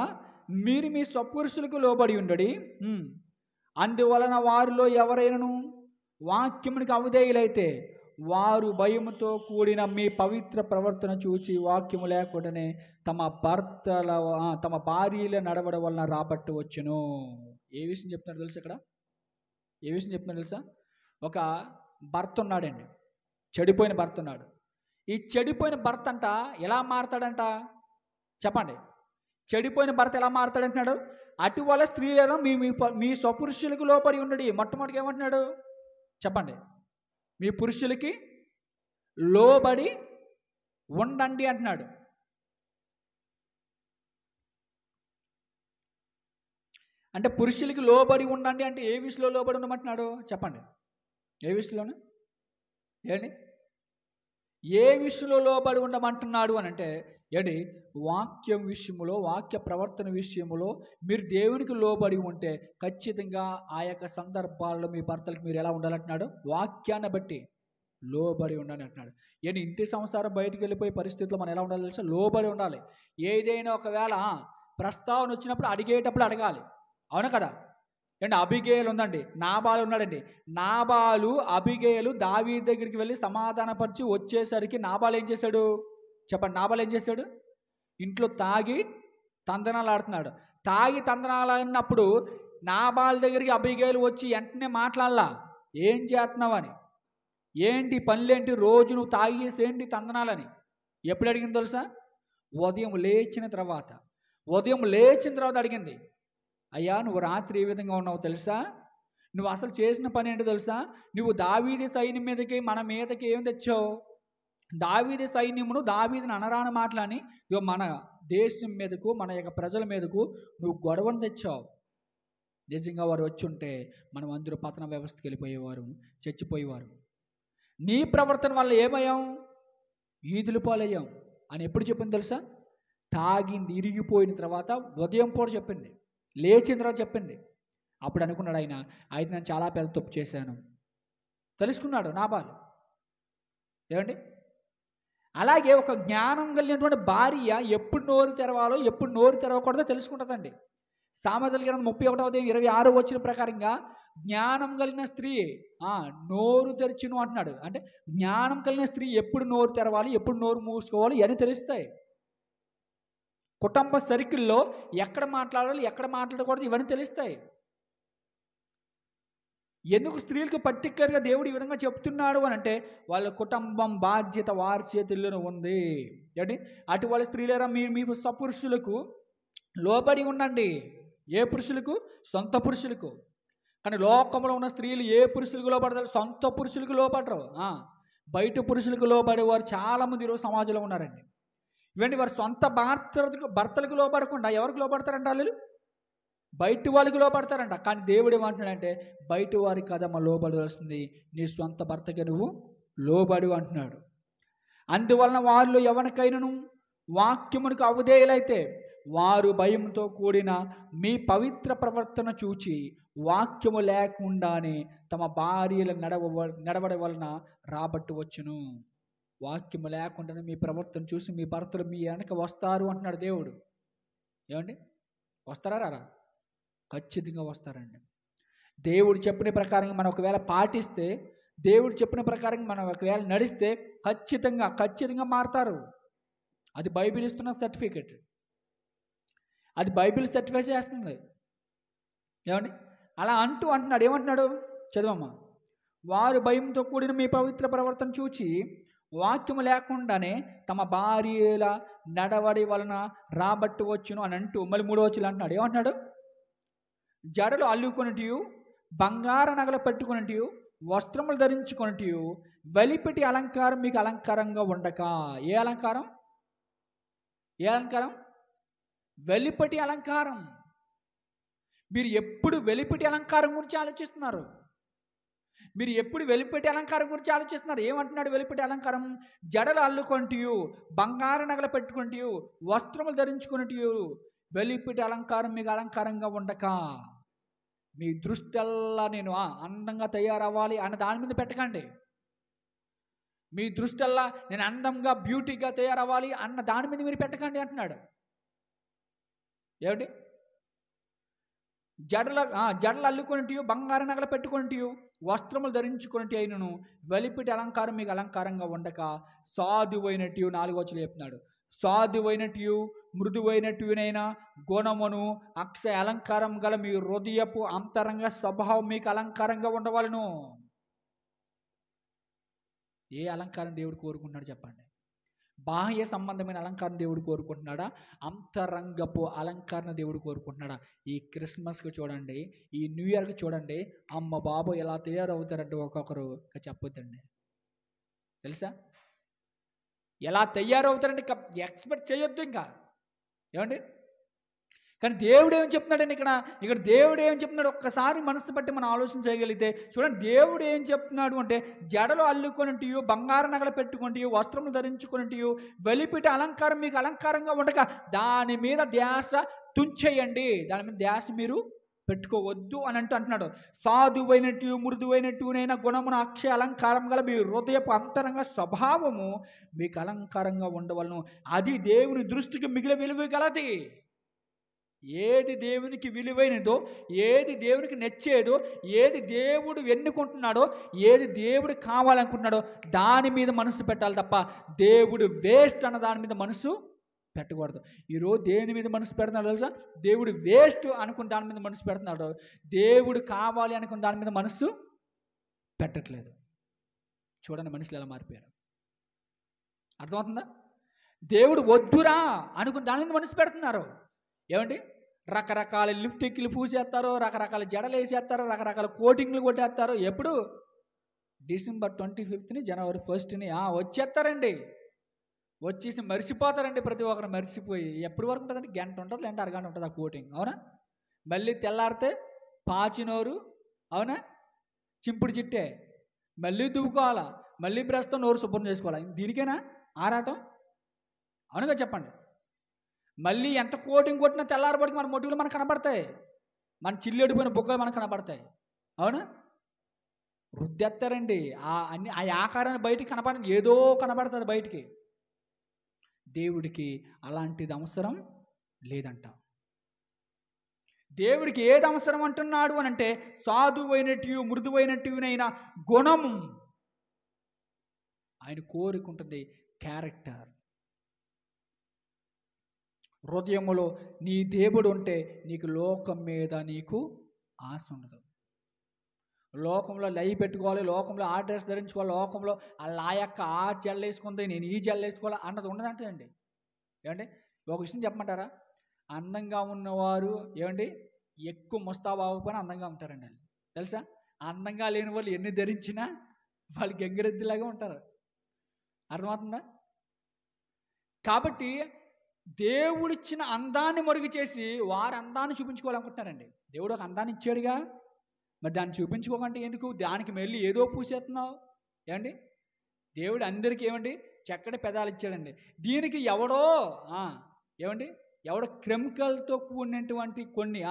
మీరు మీ స్వపురుషులకు లోబడి ఉండడి. అందువలన వారిలో ఎవరైనాను వాక్యమునికి అవిధేయులైతే వారు భయముతో కూడిన మీ పవిత్ర ప్రవర్తన చూచి వాక్యము లేకుండానే తమ భార్యల నడవడం వలన రాబట్టవచ్చును. ఏ విషయం చెప్తున్నారు తెలుసా? ఇక్కడ ఏ విషయం చెప్తున్నారు తెలుసా? ఒక భర్త ఉన్నాడండి, చెడిపోయిన భర్త ఉన్నాడు. ఈ చెడిపోయిన భర్త అంట ఎలా మారతాడంట? చెప్పండి. చెడిపోయిన భర్త ఎలా మారతాడంటున్నాడు? అటువల స్త్రీలను మీ స్వపురుషులకు లోబడి ఉండడి. మొట్టమొదటిగా ఏమంటున్నాడు చెప్పండి? మీ పురుషులకి లోబడి ఉండండి అంటున్నాడు. అంటే పురుషులకి లోబడి ఉండండి అంటే ఏ విషయంలో లోబడి ఉండమంటున్నాడు చెప్పండి? ఏ విషయంలోనే? ఏంటి? ఏ విషయంలో లోబడి ఉండమంటున్నాడు అని అంటే ఏంటి? వాక్యం విషయములో, వాక్య ప్రవర్తన విషయములో మీరు దేవునికి లోబడి ఉంటే ఖచ్చితంగా ఆ యొక్క సందర్భాల్లో మీ భర్తలకు మీరు ఎలా ఉండాలంటున్నాడు? వాక్యాన్ని బట్టి లోబడి ఉండాలి అంటున్నాడు. ఏంటి? ఇంటి సంసారం బయటికి వెళ్ళిపోయే పరిస్థితుల్లో మనం ఎలా ఉండాలి తెలుసా? లోబడి ఉండాలి. ఏదైనా ఒకవేళ ప్రస్తావన వచ్చినప్పుడు అడిగేటప్పుడు అడగాలి. అవును కదా? ఏంటి? అబిగేలు ఉందండి, నాబాలు ఉన్నాడండి. నాబాలు అబిగేలు దావీదు దగ్గరికి వెళ్ళి సమాధానపరిచి వచ్చేసరికి నాబాలు ఏం చేశాడు చెప్పండి? నాబాలు ఏం చేశాడు? ఇంట్లో తాగి తందనాలు ఆడుతున్నాడు. తాగి తందనాలు ఆడినప్పుడు నాబాల్ దగ్గరికి అబిగేలు వచ్చి వెంటనే మాట్లాడలా, ఏం చేస్తున్నావు అని, ఏంటి పనులేంటి, రోజు నువ్వు తాగేసి ఏంటి తందనాలని ఎప్పుడు అడిగింది తెలుసా? ఉదయం లేచిన తర్వాత అడిగింది. అయ్యా నువ్వు రాత్రి ఏ విధంగా ఉన్నావు తెలుసా? నువ్వు అసలు చేసిన పని ఏంటో తెలుసా? నువ్వు దావీదు సైన్యం మీదకి మన మీదకి ఏం తెచ్చావు? దావీదు సైన్యమును దావీదుని అనరాని మాటలని మన దేశం మీదకు, మన యొక్క ప్రజల మీదకు నువ్వు గొడవను తెచ్చావు. నిజంగా వారు వచ్చి ఉంటే మనం అందరూ పతన వ్యవస్థకి వెళ్ళిపోయేవారు, చచ్చిపోయేవారు. నీ ప్రవర్తన వల్ల ఏమయ్యాం? ఈదులు పాలయ్యాం అని ఎప్పుడు చెప్పింది తెలుసా? తాగింది ఇరిగిపోయిన తర్వాత ఉదయం పూట చెప్పింది, లేచిన తర్వాత చెప్పింది. అప్పుడు అనుకున్నాడు ఆయన, అయితే నేను చాలా పెద్ద తప్పు చేశాను తెలుసుకున్నాడు నాబాలు. ఏమండి? అలాగే ఒక జ్ఞానం కలిగినటువంటి భార్య ఎప్పుడు నోరు తెరవాలో ఎప్పుడు నోరు తెరవకూడదో తెలుసుకుంటుందండి. సామెతల గ్రంథం 31:26 ప్రకారంగా జ్ఞానం కలిగిన స్త్రీ నోరు తెరిచిను అంటున్నాడు. అంటే జ్ఞానం కలిగిన స్త్రీ ఎప్పుడు నోరు తెరవాలి, ఎప్పుడు నోరు మూసుకోవాలి అని తెలుస్తాయి. కుటుంబ సర్కిల్లో ఎక్కడ మాట్లాడాలి, ఎక్కడ మాట్లాడకూడదు ఇవన్నీ తెలుస్తాయి. ఎందుకు స్త్రీలకు పర్టికులర్గా దేవుడు ఈ విధంగా చెప్తున్నాడు అని అంటే వాళ్ళ కుటుంబం బాధ్యత వారి చేతుల్లోనే ఉంది. ఏంటి? అటు వాళ్ళ స్త్రీలేరా మీ సపురుషులకు లోబడి ఉండండి. ఏ పురుషులకు? సొంత పురుషులకు. కానీ లోకంలో ఉన్న స్త్రీలు ఏ పురుషులకు లోపడతారు? సొంత పురుషులకు లోపడరు. బయట పురుషులకు లోబడేవారు చాలామంది ఈరోజు సమాజంలో ఉన్నారండి. ఇవన్నీ వారు సొంత భర్తలకు లోపడకుండా ఎవరికి లోపడతారంట? వాళ్ళు బయట వాళ్ళకి లోపడతారంట. కానీ దేవుడు ఏమంటున్నాడంటే బయట వారికి కదమ్మ లోబడవలసింది, నీ సొంత భర్తకి నువ్వు లోబడు అంటున్నాడు. అందువలన వారిలో ఎవరికైనాను వాక్యమునకు అవిధేయులైతే వారు భయంతో కూడిన మీ పవిత్ర ప్రవర్తన చూచి వాక్యము లేకుండానే తమ భార్యల నడవడం వలన రాబట్టవచ్చును. వాక్యము లేకుండానే మీ ప్రవర్తన చూసి మీ భర్తలు మీ వెనక వస్తారు అంటున్నాడు దేవుడు. ఏమండి? వస్తారా రారా? ఖచ్చితంగా వస్తారండి. దేవుడు చెప్పిన ప్రకారంగా మనం ఒకవేళ పాటిస్తే, దేవుడు చెప్పిన ప్రకారంగా మనం ఒకవేళ నడిస్తే ఖచ్చితంగా మారుతారు. అది బైబిల్ ఇస్తున్న సర్టిఫికెట్. అది బైబిల్ సర్టిఫై చేస్తుంది. ఏమండి? అలా అంటున్నాడు. ఏమంటున్నాడు? చదవమ్మా. వారు భయంతో కూడిన మీ పవిత్ర ప్రవర్తన చూచి వాక్యము లేకుండానే తమ భార్యల నడవడి వలన రాబట్టవచ్చును అని అంటూ మళ్ళీ 3వ వచనం అంటున్నాడు. ఏమంటున్నాడు? జడలు అల్లుకొనిటియు, బంగార నగలు పెట్టుకొనిటియు, వస్త్రములు ధరించుకొనిటియు, వెలిపెట్టి అలంకారం మీకు అలంకారంగా ఉండక. ఏ అలంకారం? వెలిపటి అలంకారం. మీరు ఎప్పుడు వెలిపటి అలంకారం గురించి ఆలోచిస్తున్నారు? ఏమంటున్నాడు? వెలిపటి అలంకారం జడలు అల్లుకొంటియు, బంగార నగలు పెట్టుకుంటియు, వస్త్రములు ధరించుకునిటియు, వెలిపటి అలంకారం మీకు అలంకారంగా ఉండక. మీ దృష్టల్లా నేను అందంగా తయారవ్వాలి అన్న దాని మీద పెట్టకండి. మీ దృష్టల్లా నేను అందంగా బ్యూటీగా తయారవ్వాలి అన్న దాని మీద మీరు పెట్టకండి అంటున్నాడు. ఏమిటి? జడలు అల్లుకొనిటియు, బంగార నగలు పెట్టుకొనిటియు, వస్త్రములు ధరించుకొనిటి అయినను వెలిపిటి అలంకారం మీకు అలంకారంగా ఉండక సాధువైనటియు 4వ వచనం చెప్తున్నాడు. సాధువైనటియు మృదువైనటివినైనా గుణమును అక్షయ అలంకారం గల మీ హృదయపు అంతరంగ స్వభావం మీకు అలంకారంగా ఉండవలను. ఏ అలంకారం దేవుడు కోరుకుంటున్నాడు చెప్పండి? బాహ్య సంబంధమైన అలంకారం దేవుడు కోరుకుంటున్నాడా? అంతరంగపు అలంకరణ దేవుడు కోరుకుంటున్నాడా? ఈ క్రిస్మస్కి చూడండి, ఈ న్యూ ఇయర్కి చూడండి, అమ్మ బాబు ఎలా తయారవుతారంటే ఒక్కొక్కరు చెప్పొద్దండి. తెలుసా? ఎలా తయారవుతారంటే ఎక్స్పెక్ట్ చేయొద్దు. ఇంకా ఏమండి? కానీ దేవుడు ఏం చెప్తున్నాడండి ఇక్కడ? ఇక్కడ దేవుడు ఏం చెప్తున్నాడు ఒక్కసారి మనసు బట్టి మనం ఆలోచన చేయగలిగితే చూడండి, దేవుడు ఏం చెప్తున్నాడు అంటే, జడలు అల్లుకొనిటియు, బంగారు నగలు పెట్టుకుంటూ, వస్త్రములు ధరించుకునిటియు, వెలిపిట అలంకారం మీకు అలంకారంగా ఉండక దాని మీద ధ్యాస తుంచేయండి, దాని మీద ధ్యాస మీరు పెట్టుకోవద్దు అని అంటున్నాడు. సాధువైనట్టు మృదువైనట్టునైనా గుణమున అక్షయ అలంకారం గల మీ హృదయపు అంతరంగ స్వభావము మీకు అలంకారంగా ఉండవలను, అది దేవుని దృష్టికి మిగిలిన విలువ గలది. ఏది దేవునికి విలువైనదో, ఏది దేవునికి నచ్చేదో, ఏది దేవుడు ఎన్నుకుంటున్నాడో, ఏది దేవుడు కావాలనుకుంటున్నాడో దాని మీద మనసు పెట్టాలి తప్ప దేవుడు వేస్ట్ అన్న దాని మీద మనసు పెట్టకూడదు. ఈరోజు దేని మీద మనసు పెడుతున్నాడు తెలుసా? దేవుడు వేస్ట్ అనుకున్న దాని మీద మనసు పెడుతున్నాడు, దేవుడు కావాలి అనుకున్న దాని మీద మనసు పెట్టట్లేదు. చూడండి మనుషులు ఎలా మారిపోయారు, అర్థమవుతుందా? దేవుడు వద్దురా అనుకున్న దాని మీద మనసు పెడుతున్నారు. ఏమండి, రకరకాల లిప్స్టిక్లు పూసేస్తారు, రకరకాల జడలు వేసేస్తారు, రకరకాల కోటింగ్లు కొట్టేస్తారు. ఎప్పుడు? డిసెంబర్ 25ని, జనవరి 1ని వచ్చేస్తారండి. వచ్చేసి మర్చిపోతారండి, ప్రతి ఒక్కరు మర్చిపోయి. ఎప్పటి వరకు ఉంటుందండి? గంట ఉంటుంది, లేదంటే అరగంట ఉంటుంది ఆ కోటింగ్, అవునా? మళ్ళీ తెల్లారితే పాచినోరు, అవునా, చింపుడు చిట్టే, మళ్ళీ దువ్వుకోవాలా, మళ్ళీ బ్రష్తో నోరు శుభ్రం చేసుకోవాలా. దీనికేనా ఆరాటం? అవునుగా చెప్పండి. మళ్ళీ ఎంత కోటింగ్ కొట్టినా తెల్లారబడికి మన మొట్టులు మనకు కనబడతాయి, మన చిల్లెడిపోయిన బుగ్గలు మనకు కనబడతాయి, అవునా? రుద్దెత్తారండి ఆ ఆకారాన్ని బయటికి కనపడ, ఏదో కనబడుతుంది బయటికి. దేవుడికి అలాంటిది అవసరం లేదంట. దేవుడికి ఏది అవసరం అంటున్నాడు అని అంటే, సాధువైనట్టు మృదువైనట్టునైనా గుణము ఆయన కోరుకుంటుంది, క్యారెక్టర్. హృదయములో నీ దేవుడు ఉంటే నీకు లోకం మీద నీకు ఆశ ఉండదు. లోకంలో లై పెట్టుకోవాలి, లోకంలో ఆ డ్రెస్ ధరించుకోవాలి, లోకంలో ఆ యొక్క ఆ జెల్ వేసుకుంది, నేను ఈ జెల్ వేసుకోవాలి అన్నది ఉండదంటే అండి. ఏమండి, ఒక విషయం చెప్పమంటారా? అందంగా ఉన్నవారు ఏమండి ఎక్కువ ముస్తాబు అవ్వకపోయినా అందంగా ఉంటారండి. వాళ్ళు తెలుసా? అందంగా లేని వాళ్ళు ఎన్ని ధరించినా వాళ్ళు గంగిరెద్దులాగా ఉంటారు. అర్థమవుతుందా? కాబట్టి దేవుడిచ్చిన అందాన్ని మరుగు చేసి వారి అందాన్ని చూపించుకోవాలనుకుంటున్నారండి. దేవుడు ఒక అందాన్ని ఇచ్చాడుగా, మరి దాన్ని చూపించుకోకంటే ఎందుకు? దానికి మళ్ళీ ఏదో పూసేస్తున్నావు. ఏమండి, దేవుడు అందరికీ ఏమండి చక్కటి పెదాలు ఇచ్చాడండి. దీనికి ఎవడో ఏమండి ఎవడో కెమికల్తో కూడినటువంటి కొన్ని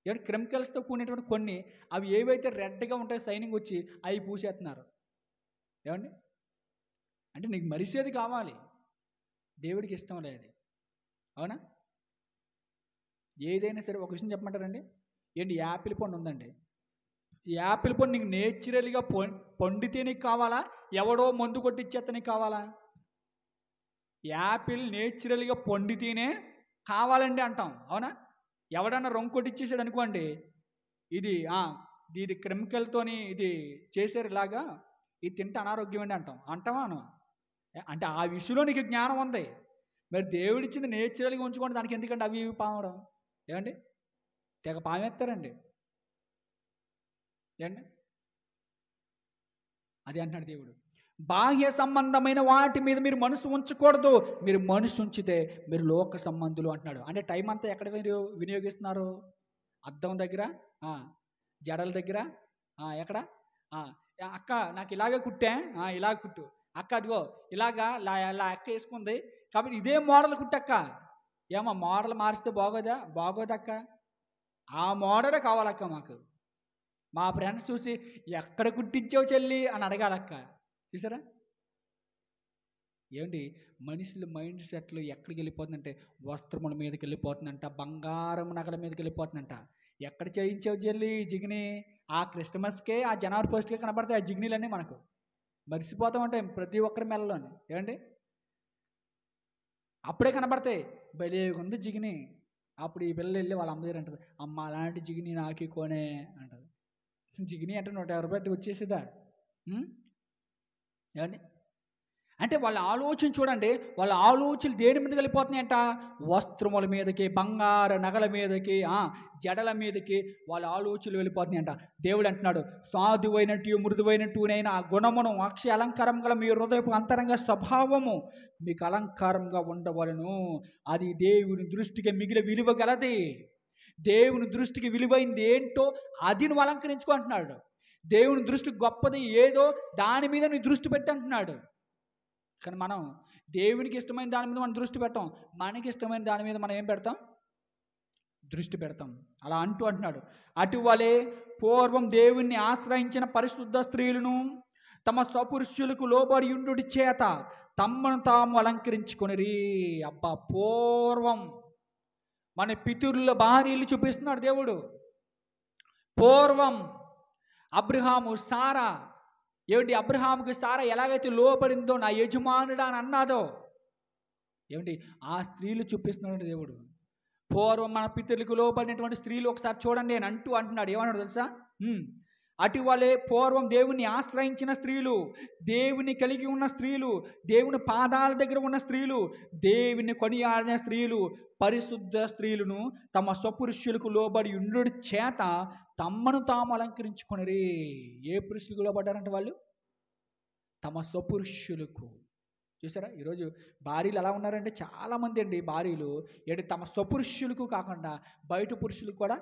ఏమంటే కెమికల్స్తో కూడినటువంటి కొన్ని అవి ఏవైతే రెడ్గా ఉంటాయో సైనింగ్ వచ్చి అవి పూసేస్తున్నారు. ఏమండి, అంటే నీకు మరిసేది కావాలి, దేవుడికి ఇష్టం లేదు, అవునా? ఏదైనా సరే ఒక విషయం చెప్పమంటారండి, ఏంటి, యాపిల్ పండు ఉందండి, యాపిల్ పండు నీకు నేచురల్గా పండితే నీకు కావాలా, ఎవడో మందు కొట్టిచ్చేస్తే నీకు కావాలా? యాపిల్ నేచురల్గా పండితేనే కావాలండి అంటాం, అవునా? ఎవడన్నా రంగు కొట్టిచ్చేసాడు అనుకోండి, ఇది కెమికల్తోని ఇది చేశారు ఇలాగా, ఇది తింటే అనారోగ్యం అండి అంటాం. అంటావా అను? అంటే ఆ విషయంలో నీకు జ్ఞానం ఉంది. మరి దేవుడిచ్చింది నేచురల్గా ఉంచుకోండి, దానికి ఎందుకంటే అవి ఇవి పామడం. ఏమండి, తెగ పామేస్తారండి. ఏమండి, అది అంటున్నాడు దేవుడు. బాహ్య సంబంధమైన వాటి మీద మీరు మనసు ఉంచకూడదు, మీరు మనసు ఉంచితే మీరు లోక సంబంధులు అంటున్నాడు. అంటే టైం అంతా ఎక్కడ వినియోగిస్తున్నారు? అద్దం దగ్గర, జడల దగ్గర, ఎక్కడ? అక్క నాకు ఇలాగే కుట్టా, ఇలాగ కుట్టు అక్క, అదిగో ఇలాగా ఇలా అక్క వేసుకుంది కాబట్టి ఇదే మోడల్ కుట్టక్క. ఏమో మోడల్ మారిస్తే బాగోదక్క, ఆ మోడలే కావాలక్క మాకు. మా ఫ్రెండ్స్ చూసి ఎక్కడ కుట్టించావు చెల్లి అని అడగాలక్క. చూసారా? ఏమండి, మనుషుల మైండ్ సెట్లు ఎక్కడికి వెళ్ళిపోతుందంటే వస్త్రముల మీదకి వెళ్ళిపోతుందంట, బంగారం నగల మీదకి వెళ్ళిపోతుందంట. ఎక్కడ చేయించావు చెల్లి జిగిని? ఆ క్రిస్టమస్కే, ఆ జనవరి 1కే కనబడతాయి ఆ జిగినీలన్నీ. మనకు మర్చిపోతూ ఉంటాయి ప్రతి ఒక్కరి మెడలోని. ఏమండి, అప్పుడే కనబడతాయి, భలే ఉంది జిగిని. అప్పుడు ఈ పిల్లలు వెళ్ళి వాళ్ళ అమ్మ దగ్గర అంటారు, అమ్మ అలాంటి జిగిని నాకి కొనే అంటారు. జిగిని అంటే 150 రూపాయలు వచ్చేసేదా? ఏమండి, అంటే వాళ్ళ ఆలోచన చూడండి, వాళ్ళ ఆలోచనలు దేని మీద వెళ్ళిపోతున్నాయంట? వస్త్రముల మీదకి, బంగార నగల మీదకి, జడల మీదకి వాళ్ళ ఆలోచనలు వెళ్ళిపోతున్నాయంట. దేవుడు అంటున్నాడు, సాధువైనట్టు మృదువైనట్టునైనా ఆ గుణమును అక్షయ అలంకారం గల మీ హృదయపు అంతరంగ స్వభావము మీకు అలంకారంగా ఉండవలను. అది దేవుని దృష్టికి మిగిలిన విలువ గలది. దేవుని దృష్టికి విలువైంది ఏంటో అది నువ్వు అలంకరించుకో అంటున్నాడు. దేవుని దృష్టికి గొప్పది ఏదో దాని మీద నీ దృష్టి పెట్టి అంటున్నాడు. కానీ మనం దేవునికి ఇష్టమైన దాని మీద మనం దృష్టి పెట్టాం, మనకి ఇష్టమైన దాని మీద మనం ఏం పెడతాం? దృష్టి పెడతాం. అలా అంటున్నాడు, అటువలే పూర్వం దేవుణ్ణి ఆశ్రయించిన పరిశుద్ధ స్త్రీలను తమ స్వపురుషులకు లోబడి ఉండుడి చేత తమను తాము అలంకరించుకొనిరి. అబ్బా, పూర్వం మన పితరుల భార్యలు చూపిస్తున్నాడు దేవుడు. పూర్వం అబ్రహాము, సారా, ఏమిటి అబ్రహాముకి సారా ఎలాగైతే లోపడిందో, నా యజమానుడా అని అన్నాదో, ఏమిటి ఆ స్త్రీలు చూపిస్తున్నాడు దేవుడు. పూర్వం మన పితరులకు లోపడినటువంటి స్త్రీలు ఒకసారి చూడండి అని అంటున్నాడు. ఏమన్నాడు తెలుసా? అటువలే పూర్వం దేవుని ఆశ్రయించిన స్త్రీలు, దేవుని కలిగి ఉన్న స్త్రీలు, దేవుని పాదాల దగ్గర ఉన్న స్త్రీలు, దేవుని కొనియాడిన స్త్రీలు, పరిశుద్ధ స్త్రీలను తమ స్వపురుషులకు లోబడి ఉండుడి చేత తమను తాము అలంకరించుకొనిరి. ఏ పురుషులకు లోబడ్డారంటే వాళ్ళు? తమ స్వపురుషులకు. చూసారా, ఈరోజు భార్యలు ఎలా ఉన్నారంటే చాలామంది అండి, భార్యలు ఏంటి తమ స్వపురుషులకు కాకుండా బయట పురుషులకు కూడా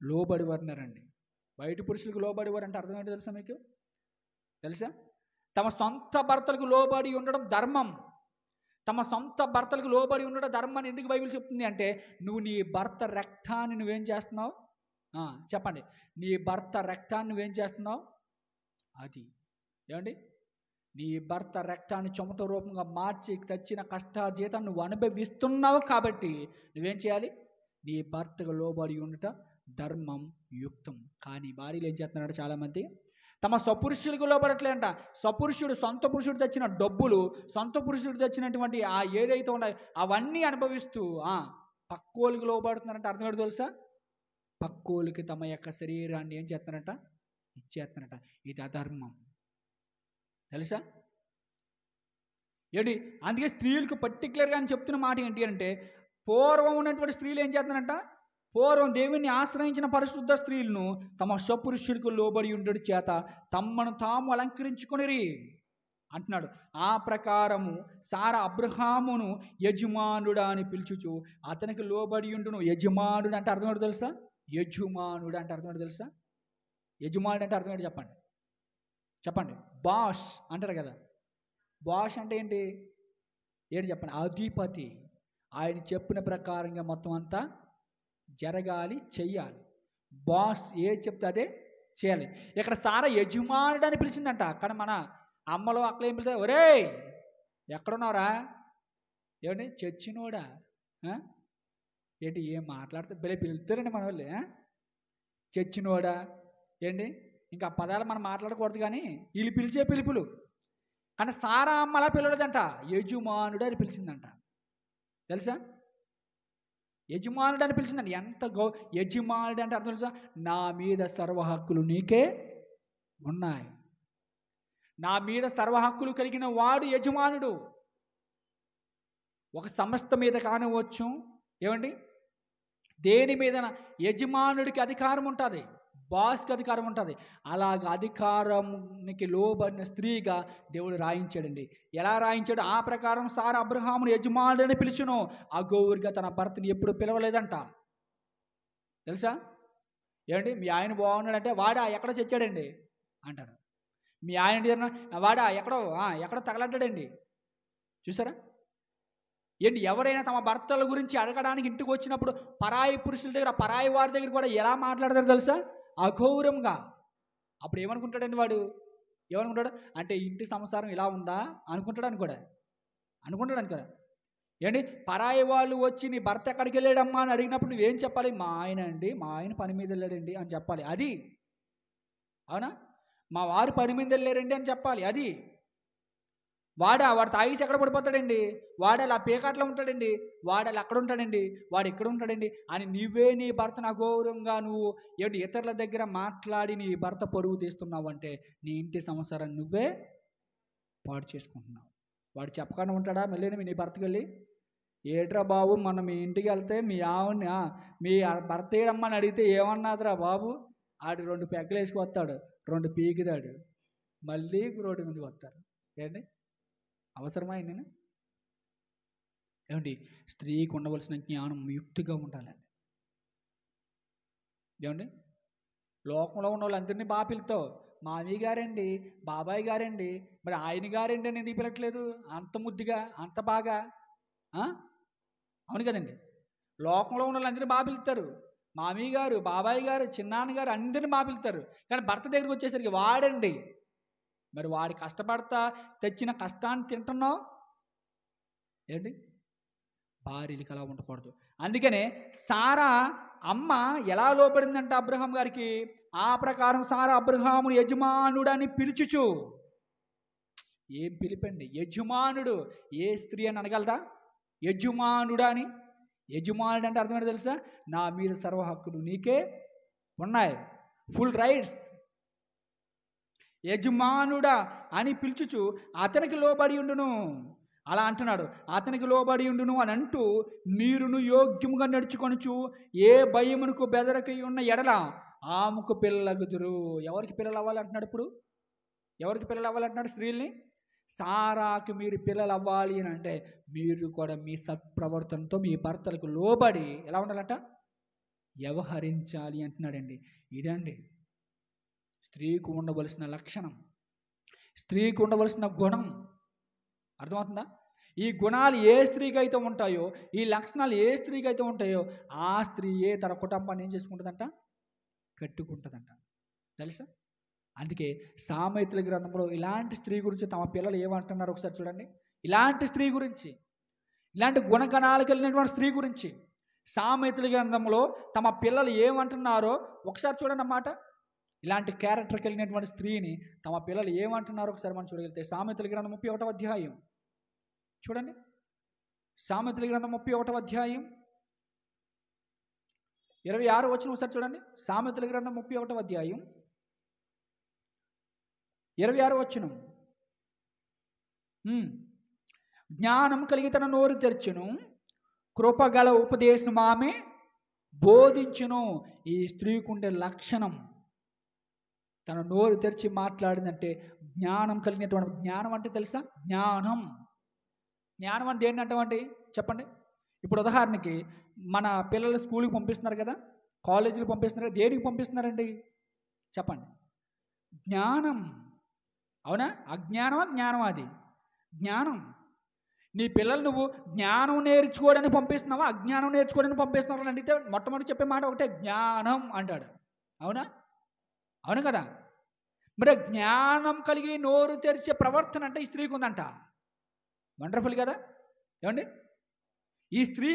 లోబడి ఉన్నారండి. బయట పురుషులకు లోబడి వారు అంటే అర్థం ఏంటో తెలుసా మీకు? తెలుసా? తమ సొంత భర్తలకు లోబడి ఉండడం ధర్మం. తమ సొంత భర్తలకు లోబడి ఉండడం ధర్మాన్ని ఎందుకు బైబిల్ చెప్తుంది అంటే, నువ్వు నీ భర్త రక్తాన్ని నువ్వేం చేస్తున్నావు? చెప్పండి, నీ భర్త రక్తాన్ని నువ్వేం చేస్తున్నావు? అది ఏమండి, నీ భర్త రక్తాన్ని చెమట రూపంగా మార్చి తెచ్చిన కష్టాజీతాన్ని నువ్వు అనుభవిస్తున్నావు కాబట్టి నువ్వేం చేయాలి? నీ భర్తకు లోబడి ఉండట ధర్మం యుక్తం. కానీ భార్యలు ఏం చేస్తున్నాడు? చాలామంది తమ స్వపురుషులకు లోబడట్లేదంట. స్వపురుషుడు, సొంత పురుషుడు తెచ్చిన డబ్బులు, సొంత పురుషుడు తెచ్చినటువంటి ఆ ఏదైతే ఉన్నాయో అవన్నీ అనుభవిస్తూ పక్కోళ్ళకి లోబడుతున్నారంట. అర్థం ఏంటో తెలుసా? పక్కోళ్ళకి తమ యొక్క శరీరాన్ని ఏం చేస్తున్నారంట? ఇచ్చేస్తున్నారట. ఇది అధర్మం. తెలుసా? ఏంటి అందుకే స్త్రీలకు పర్టికులర్గా అని చెప్తున్న మాట ఏంటి అంటే, పూర్వం ఉన్నటువంటి స్త్రీలు ఏం చేస్తున్నారంట? పూర్వం దేవుణ్ణి ఆశ్రయించిన పరిశుద్ధ స్త్రీలను తమ స్వపురుషులకు లోబడి ఉండడి చేత తమను తాము అలంకరించుకొనిరి అంటున్నాడు. ఆ ప్రకారము సారా అబ్రహామును యజమానుడా అని పిలుచుచు అతనికి లోబడి ఉండును. యజమానుడు అంటే అర్థం ఏంటో తెలుసా? యజమానుడు అంటే అర్థం ఏంటో తెలుసా? యజమానుడు అంటే అర్థం ఏంటో చెప్పండి, చెప్పండి. బాస్ అంటారు కదా, బాస్ అంటే ఏంటి? ఏంటి చెప్పండి? అధిపతి. ఆయన చెప్పిన ప్రకారంగా మొత్తం అంతా జరగాలి, చెయ్యాలి. బాస్ ఏ చెప్తే అదే చేయాలి. ఇక్కడ సారా యజమానుడు అని పిలిచిందంట. కానీ మన అమ్మలో అక్కడ ఏం పిలుస్తారు? ఒరేయ్ ఎక్కడున్నారా? ఏమండి చచ్చినోడా? ఏంటి ఏం మాట్లాడితే బెలే పిలుస్తారండి మన వాళ్ళు. చచ్చినోడా ఏంటి? ఇంకా పదాలు మనం మాట్లాడకూడదు, కానీ వీళ్ళు పిలిచే పిలుపులు. కానీ సారా అమ్మ అలా పిలవలేదంట, యజమానుడు అని పిలిచిందంట. తెలుసా? యజమానుడు అని పిలిచిందండి. ఎంత యజమానుడు అంటే అర్థం తెలుసా? నా మీద సర్వ హక్కులు నీకే ఉన్నాయి. నా మీద సర్వ హక్కులు కలిగిన వాడు యజమానుడు. ఒక సంస్థ మీద కానివచ్చు, ఏమండి దేని మీద యజమానుడికి అధికారం ఉంటుంది, బాస్కి అధికారం ఉంటుంది. అలాగ అధికారానికి లోబడిన స్త్రీగా దేవుడు రాయించాడండి. ఎలా రాయించాడు? ఆ ప్రకారం సారా అబ్రహామును యజమానుడని పిలుచును. అగౌరిగా తన భర్తని ఎప్పుడు పిలవలేదంట. తెలుసా? ఏమండి మీ ఆయన బాగున్నాడంటే వాడా ఎక్కడ చచ్చాడండి అంటారు. మీ ఆయన వాడా ఎక్కడో తగలడ్డాడండి. చూసారా? ఏంటి ఎవరైనా తమ భర్తల గురించి అడగడానికి ఇంటికి వచ్చినప్పుడు పరాయి పురుషుల దగ్గర, పరాయి వారి దగ్గర కూడా ఎలా మాట్లాడతారు తెలుసా? అఘోరంగా. అప్పుడు ఏమనుకుంటాడండి వాడు? ఏమనుకుంటాడు అంటే ఇంటి సంసారం ఇలా ఉందా అనుకుంటాడు కూడా. ఏంటి పరాయి వాళ్ళు వచ్చి నీ భర్త ఎక్కడికి వెళ్ళాడమ్మా అని అడిగినప్పుడు నువ్వేం చెప్పాలి? మా ఆయన అండి, మా ఆయన పని మీద వెళ్ళాడండి అని చెప్పాలి. అది అవునా? మా వారు పని మీద వెళ్ళారండి అని చెప్పాలి. అది వాడు తాగేసి ఎక్కడ పడిపోతాడండి, వాడు అలా పేకాట్లో ఉంటాడండి, వాడు అలా అక్కడ ఉంటాడండి, వాడు ఎక్కడ ఉంటాడండి అని నువ్వే నీ భర్తను అఘోరంగా నువ్వు ఏంటి ఇతరుల దగ్గర మాట్లాడి నీ భర్త పరువు తీస్తున్నావు అంటే నీ ఇంటి సంసారాన్ని నువ్వే పాడు చేసుకుంటున్నావు. వాడు చెప్పకుండా ఉంటాడా మళ్ళీ నీ భర్తకి వెళ్ళి, ఏట్రా బాబు మనం మీ ఇంటికి వెళ్తే మీ ఆవిడని మీ భర్త ఏడమ్మని అడిగితే ఏమన్నాదిరా బాబు, ఆడు 2 పెగ్గలు వేసుకొస్తాడు, 2 పీకుతాడు, మళ్ళీ రోడ్డు మీదకి వస్తారు. ఏంటి అవసరమా నేను? ఏమండి, స్త్రీకి ఉండవలసిన జ్ఞానం యుక్తిగా ఉండాలండి. ఏమండి, లోకంలో ఉన్న వాళ్ళందరినీ బాగా పిలుతావు, మామయ్య గారండి, బాబాయ్ గారండి, మరి ఆయన గారండి అని ఎందుకు పిలట్లేదు? అంత ముద్దుగా, అంత బాగా. అవును కదండి, లోకంలో ఉన్న వాళ్ళందరినీ బాగా పిలుస్తారు, మామయ్య గారు, బాబాయ్ గారు, చిన్నాన్న గారు, అందరినీ బాగా పిలుస్తారు. కానీ భర్త దగ్గరికి వచ్చేసరికి వాడండి, మరి వాడి కష్టపడతా తెచ్చిన కష్టాన్ని తింటున్నావు ఏంటి? భార్యలకి అలా ఉండకూడదు. అందుకనే సారా అమ్మ ఎలా లోపడిందంటే అబ్రహాం గారికి, ఆ ప్రకారం సారా అబ్రహామును యజమానుడని పిలుచుచు. ఏం పిలిపండి, యజమానుడు. ఏ స్త్రీ అని అనగలరా యజమానుడా అని? యజమానుడు అంటే అర్థం ఏంటో తెలుసా? నా మీద సర్వ హక్కులు నీకే ఉన్నాయి, ఫుల్ రైట్స్. యజమానుడా అని పిలుచుచు అతనికి లోబడి ఉండును. అలా అంటున్నాడు, అతనికి లోబడి ఉండును అని అంటూ, మీరును యోగ్యముగా నడుచుకొనుచు ఏ భయమునకు బెదరకై ఉన్న ఎడల ఆమెకు పిల్లలగుదురు. ఎవరికి పిల్లలు అవ్వాలంటున్నాడు? ఇప్పుడు ఎవరికి పిల్లలు అవ్వాలంటున్నాడు? స్త్రీల్ని. సారాకి మీరు పిల్లలు అవ్వాలి అని అంటే మీరు కూడా మీ సత్ప్రవర్తనతో మీ భర్తలకు లోబడి ఎలా ఉండాలంట? వ్యవహరించాలి అంటున్నాడండి. ఇదండి స్త్రీకి ఉండవలసిన లక్షణం, స్త్రీకి ఉండవలసిన గుణం. అర్థమవుతుందా? ఈ గుణాలు ఏ స్త్రీకి అయితే ఉంటాయో, ఈ లక్షణాలు ఏ స్త్రీకి అయితే ఉంటాయో, ఆ స్త్రీయే తన కుటుంబాన్ని ఏం చేసుకుంటుందంట? కట్టుకుంటుందంట. తెలుసా? అందుకే సామెతల గ్రంథంలో ఇలాంటి స్త్రీ గురించి తమ పిల్లలు ఏమంటున్నారు ఒకసారి చూడండి. ఇలాంటి స్త్రీ గురించి, ఇలాంటి గుణగణాలు కలిగినటువంటి స్త్రీ గురించి సామెతల గ్రంథంలో తమ పిల్లలు ఏమంటున్నారో ఒకసారి చూడండి అన్నమాట. ఇలాంటి క్యారెక్టర్ కలిగినటువంటి స్త్రీని తమ పిల్లలు ఏమంటున్నారో ఒకసారి మనం చూడగలిగితే సామెతల గ్రంథం 31వ అధ్యాయం చూడండి. సామెతల గ్రంథం 31వ అధ్యాయం 26వ వచనం ఒకసారి చూడండి. సామెతల గ్రంథం 31వ అధ్యాయం 26వ వచనం. జ్ఞానం కలిగి తన నోరు తెరచును, కృపగల ఉపదేశం ఆమె బోధించును. ఈ స్త్రీకి ఉండే లక్షణం, తన నోరు తెరిచి మాట్లాడిందంటే జ్ఞానం కలిగినటువంటి. జ్ఞానం అంటే తెలుసా? జ్ఞానం. జ్ఞానం అంటే ఏంటంటే చెప్పండి. ఇప్పుడు ఉదాహరణకి మన పిల్లలు స్కూల్కి పంపిస్తున్నారు కదా, కాలేజీకి పంపిస్తున్నారు కదా, దేనికి పంపిస్తున్నారండి చెప్పండి? జ్ఞానం. అవునా? అజ్ఞానమా జ్ఞానం? అది జ్ఞానం. నీ పిల్లలు నువ్వు జ్ఞానం నేర్చుకోవడానికి పంపిస్తున్నావా, అజ్ఞానం నేర్చుకోవడానికి పంపిస్తున్నావు అని అడిగితే మొట్టమొదటి చెప్పే మాట ఒకటే, జ్ఞానం అంటాడు. అవునా? అవును కదా? మరి జ్ఞానం కలిగి నోరు తెరిచే ప్రవర్తన అంటే ఈ స్త్రీకి ఉందంట. వండర్ఫుల్ కదా? ఏమండి? ఈ స్త్రీ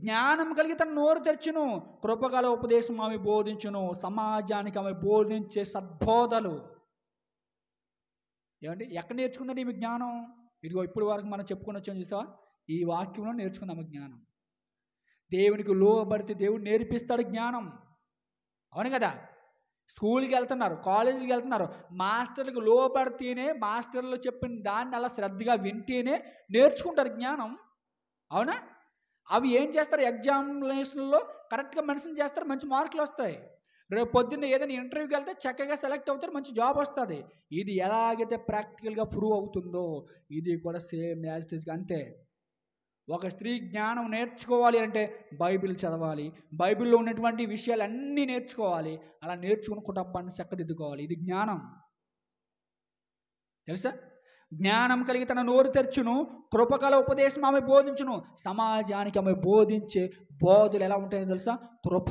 జ్ఞానం కలిగి తన నోరు తెరచును, కృపగల ఉపదేశం ఆమె బోధించును. సమాజానికి ఆమె బోధించే సద్బోధలు. ఏమండి? ఎక్కడ నేర్చుకుందండి ఈమె జ్ఞానం? ఇదిగో ఇప్పుడు వరకు మనం చెప్పుకొని వచ్చాం చూసావా, ఈ వాక్యంలో నేర్చుకుందాము జ్ఞానం. దేవునికి లోబడితే దేవుడు నేర్పిస్తాడు జ్ఞానం. అవును కదా? స్కూల్కి వెళ్తున్నారు, కాలేజీకి వెళ్తున్నారు, మాస్టర్లకు లోపడితేనే, మాస్టర్లు చెప్పిన దాన్ని అలా శ్రద్ధగా వింటేనే నేర్చుకుంటారు జ్ఞానం. అవునా? అవి ఏం చేస్తారు? ఎగ్జామినేషన్లో కరెక్ట్గా మెన్షన్ చేస్తారు, మంచి మార్కులు వస్తాయి. రేపు పొద్దున్న ఏదైనా ఇంటర్వ్యూకి వెళ్తే చక్కగా సెలెక్ట్ అవుతారు, మంచి జాబ్ వస్తుంది. ఇది ఎలాగైతే ప్రాక్టికల్గా ప్రూవ్ అవుతుందో ఇది కూడా సేమ్ యాజ్ ఇట్ ఈజ్ అంతే. ఒక స్త్రీ జ్ఞానం నేర్చుకోవాలి అంటే బైబిల్ చదవాలి, బైబిల్లో ఉన్నటువంటి విషయాలన్నీ నేర్చుకోవాలి. అలా నేర్చుకుని కుటుంబాన్ని చక్కదిద్దుకోవాలి. ఇది జ్ఞానం. తెలుసా? జ్ఞానం కలిగి తన నోరు తెరచును, కృపగల ఉపదేశం ఆమె బోధించును. సమాజానికి ఆమె బోధించే బోధులు ఎలా ఉంటాయో తెలుసా? కృప.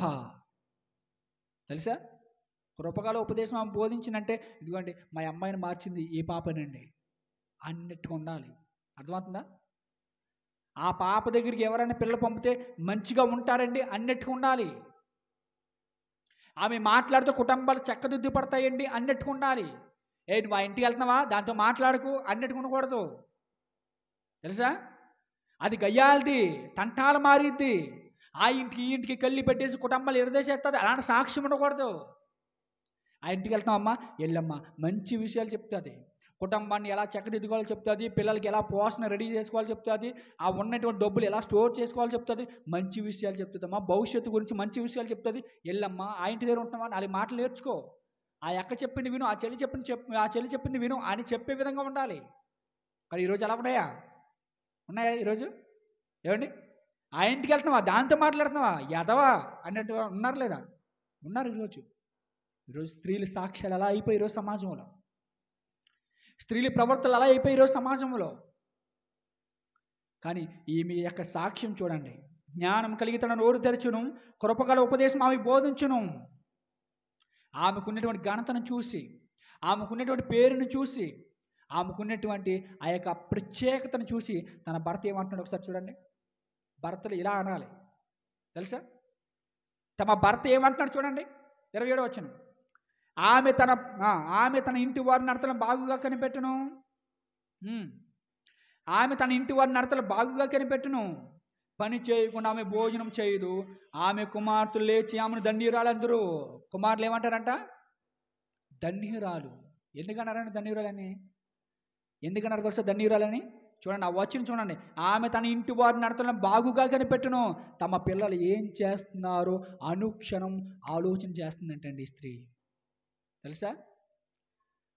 తెలుసా? కృపగల ఉపదేశం ఆమె బోధించినంటే, ఇదిగోండి మా అమ్మాయిని మార్చింది ఈ పాపనండి అన్నట్టుగా ఉండాలి. అర్థమవుతుందా? ఆ పాప దగ్గరికి ఎవరైనా పిల్లలు పంపితే మంచిగా ఉంటారండి అన్నట్టుగా ఉండాలి. ఆమె మాట్లాడితే కుటుంబాలు చక్కదిద్దు పడతాయండి అన్నట్టుగా ఉండాలి. నువ్వు ఆ ఇంటికి వెళ్తున్నావా, దాంతో మాట్లాడకు అన్నట్టుగా ఉండకూడదు. తెలుసా? అది గయ్యాలది, తంటాల మారిద్ది. ఆ ఇంటికి ఈ ఇంటికి కళ్ళి పెట్టేసి కుటుంబాలు ఎరదేసేస్తుంది. అలాంటి సాక్ష్యం ఉండకూడదు. ఆ ఇంటికి వెళ్తామమ్మా, వెళ్ళమ్మా, మంచి విషయాలు చెప్తుంది. కుటుంబాన్ని ఎలా చక్కదిద్దుకోవాలో చెప్తుంది, పిల్లలకి ఎలా పోషణ రెడీ చేసుకోవాలో చెప్తుంది, ఆ ఉన్నటువంటి డబ్బులు ఎలా స్టోర్ చేసుకోవాలో చెప్తుంది, మంచి విషయాలు చెప్తుంది. అమ్మా భవిష్యత్తు గురించి మంచి విషయాలు చెప్తుంది. వెళ్ళమ్మా ఆ ఇంటి దగ్గర ఉంటున్నావా, 4 మాటలు నేర్చుకో, ఆ అక్క చెప్పింది విను, ఆ చెల్లి చెప్పింది విను అని చెప్పే విధంగా ఉండాలి. కానీ ఈరోజు ఎలా ఉన్నాయా ఈరోజు? ఏమండి, ఆ ఇంటికి వెళ్తున్నావా, దాంతో మాట్లాడుతున్నావా, ఎదవా అన్నట్టు ఉన్నారు లేదా? ఉన్నారు. ఈరోజు స్త్రీల సాక్ష్యాలు ఎలా అయిపోయి ఈరోజు సమాజంలో, స్త్రీల ప్రవర్తనలు ఎలా అయిపోయి ఈరోజు సమాజంలో. కానీ ఈమె యొక్క సాక్ష్యం చూడండి. జ్ఞానం కలిగి తన నోరు తెరచును, కృపగల ఉపదేశం ఆమె బోధించును. ఆమెకున్నటువంటి ఘనతను చూసి, ఆమెకున్నటువంటి పేరును చూసి, ఆమెకున్నటువంటి ఆ యొక్క ప్రత్యేకతను చూసి తన భర్త ఏమంటున్నాడు ఒకసారి చూడండి. భర్తలు ఇలా అనాలి తెలుసా? తమ భర్త ఏమంటున్నాడు చూడండి, 27వ వచనం. ఆమె తన ఇంటి వారి నడతలు బాగుగా కనిపెట్టును. ఆమె తన ఇంటి వారి నడతలు బాగుగా కనిపెట్టును. పని చేయకుండా ఆమె భోజనం చేయదు. ఆమె కుమార్తెలు లేచి ఆమెను ధన్యురాలు అందరూ. కుమారులు ఏమంటారంట? ధన్యురాలు. ఎందుకన్నారండి ధన్యురాలని? ఎందుకన్నారు తెలుసా ధన్యురాలని? చూడండి ఆ వచనం చూడండి. ఆమె తన ఇంటి వారి నడతలను బాగుగా కనిపెట్టును. తమ పిల్లలు ఏం చేస్తున్నారో అనుక్షణం ఆలోచన చేస్తుందంటండి ఈ స్త్రీ. తెలుసా?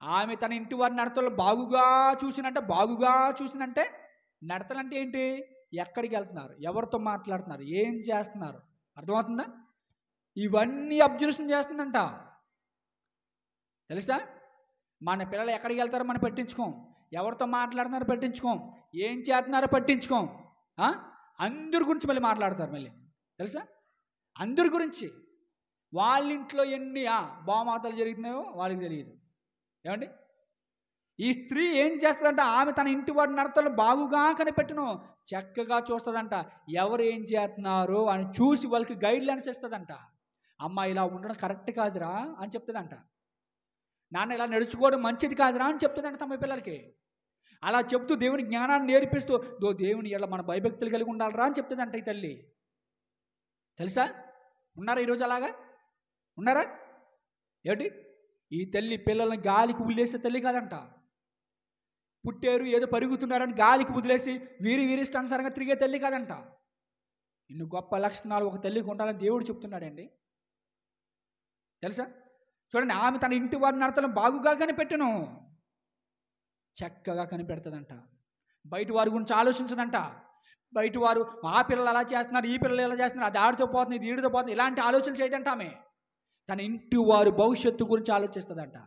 ఆమె తన ఇంటి వారి నడతలు బాగుగా చూసినంటే నడతలంటే ఏంటి? ఎక్కడికి వెళ్తున్నారు, ఎవరితో మాట్లాడుతున్నారు, ఏం చేస్తున్నారు, అర్థమవుతుందా? ఇవన్నీ అబ్జర్వేషన్ చేస్తుందంట. తెలుసా? మన పిల్లలు ఎక్కడికి వెళ్తారో మనం పట్టించుకోం, ఎవరితో మాట్లాడుతున్నారో పట్టించుకోం, ఏం చేస్తున్నారో పట్టించుకోం. అందరి గురించి మళ్ళీ మాట్లాడతారు మళ్ళీ. తెలుసా? అందరి గురించి. వాళ్ళ ఇంట్లో ఎన్ని బామాతలు జరుగుతున్నాయో వాళ్ళకి తెలియదు. ఏమండి, ఈ స్త్రీ ఏం చేస్తుందంట? ఆమె తన ఇంటి వాడి నడతలు బాగుగా కనిపెట్టును, చక్కగా చూస్తుందంట. ఎవరు ఏం చేస్తున్నారో అని చూసి వాళ్ళకి గైడ్ లైన్స్ ఇస్తుందంట. అమ్మ ఇలా ఉండడం కరెక్ట్ కాదురా అని చెప్తుందంట. నాన్న ఇలా నడుచుకోవడం మంచిది కాదురా అని చెప్తుందంట తమ పిల్లలకి. అలా చెప్తూ దేవుని జ్ఞానాన్ని నేర్పిస్తూ దేవుని ఇలా మన భయభక్తులు కలిగి ఉండాలరా అని చెప్తుందంట ఈ తల్లి. తెలుసా? ఉన్నారా ఈరోజు అలాగా? ఉన్నారా? ఏమిటి, ఈ తల్లి పిల్లల్ని గాలికి వదిలేసే తల్లి కాదంట. పుట్టారు ఏదో పరుగుతున్నారని గాలికి వదిలేసి వీరిష్టానుసారంగా తిరిగే తల్లి కాదంట. ఇన్ని గొప్ప లక్షణాలు ఒక తల్లికి ఉండాలని దేవుడు చెప్తున్నాడండి. తెలుసా? చూడండి, ఆమె తన ఇంటి వారి నడతలను బాగుగా కనిపెట్టును, చక్కగా కనిపెడుతుందంట. బయట వారి గురించి ఆలోచించదంట. బయట వారు ఆ పిల్లలు అలా చేస్తున్నారు, ఈ పిల్లలు ఎలా చేస్తున్నారు, అది ఆడితో పోతుంది, ఇది ఈడితో పోతుంది, ఇలాంటి ఆలోచనలు చేయదంట. ఆమె తన ఇంటి వారి భవిష్యత్తు గురించి ఆలోచిస్తుందంట.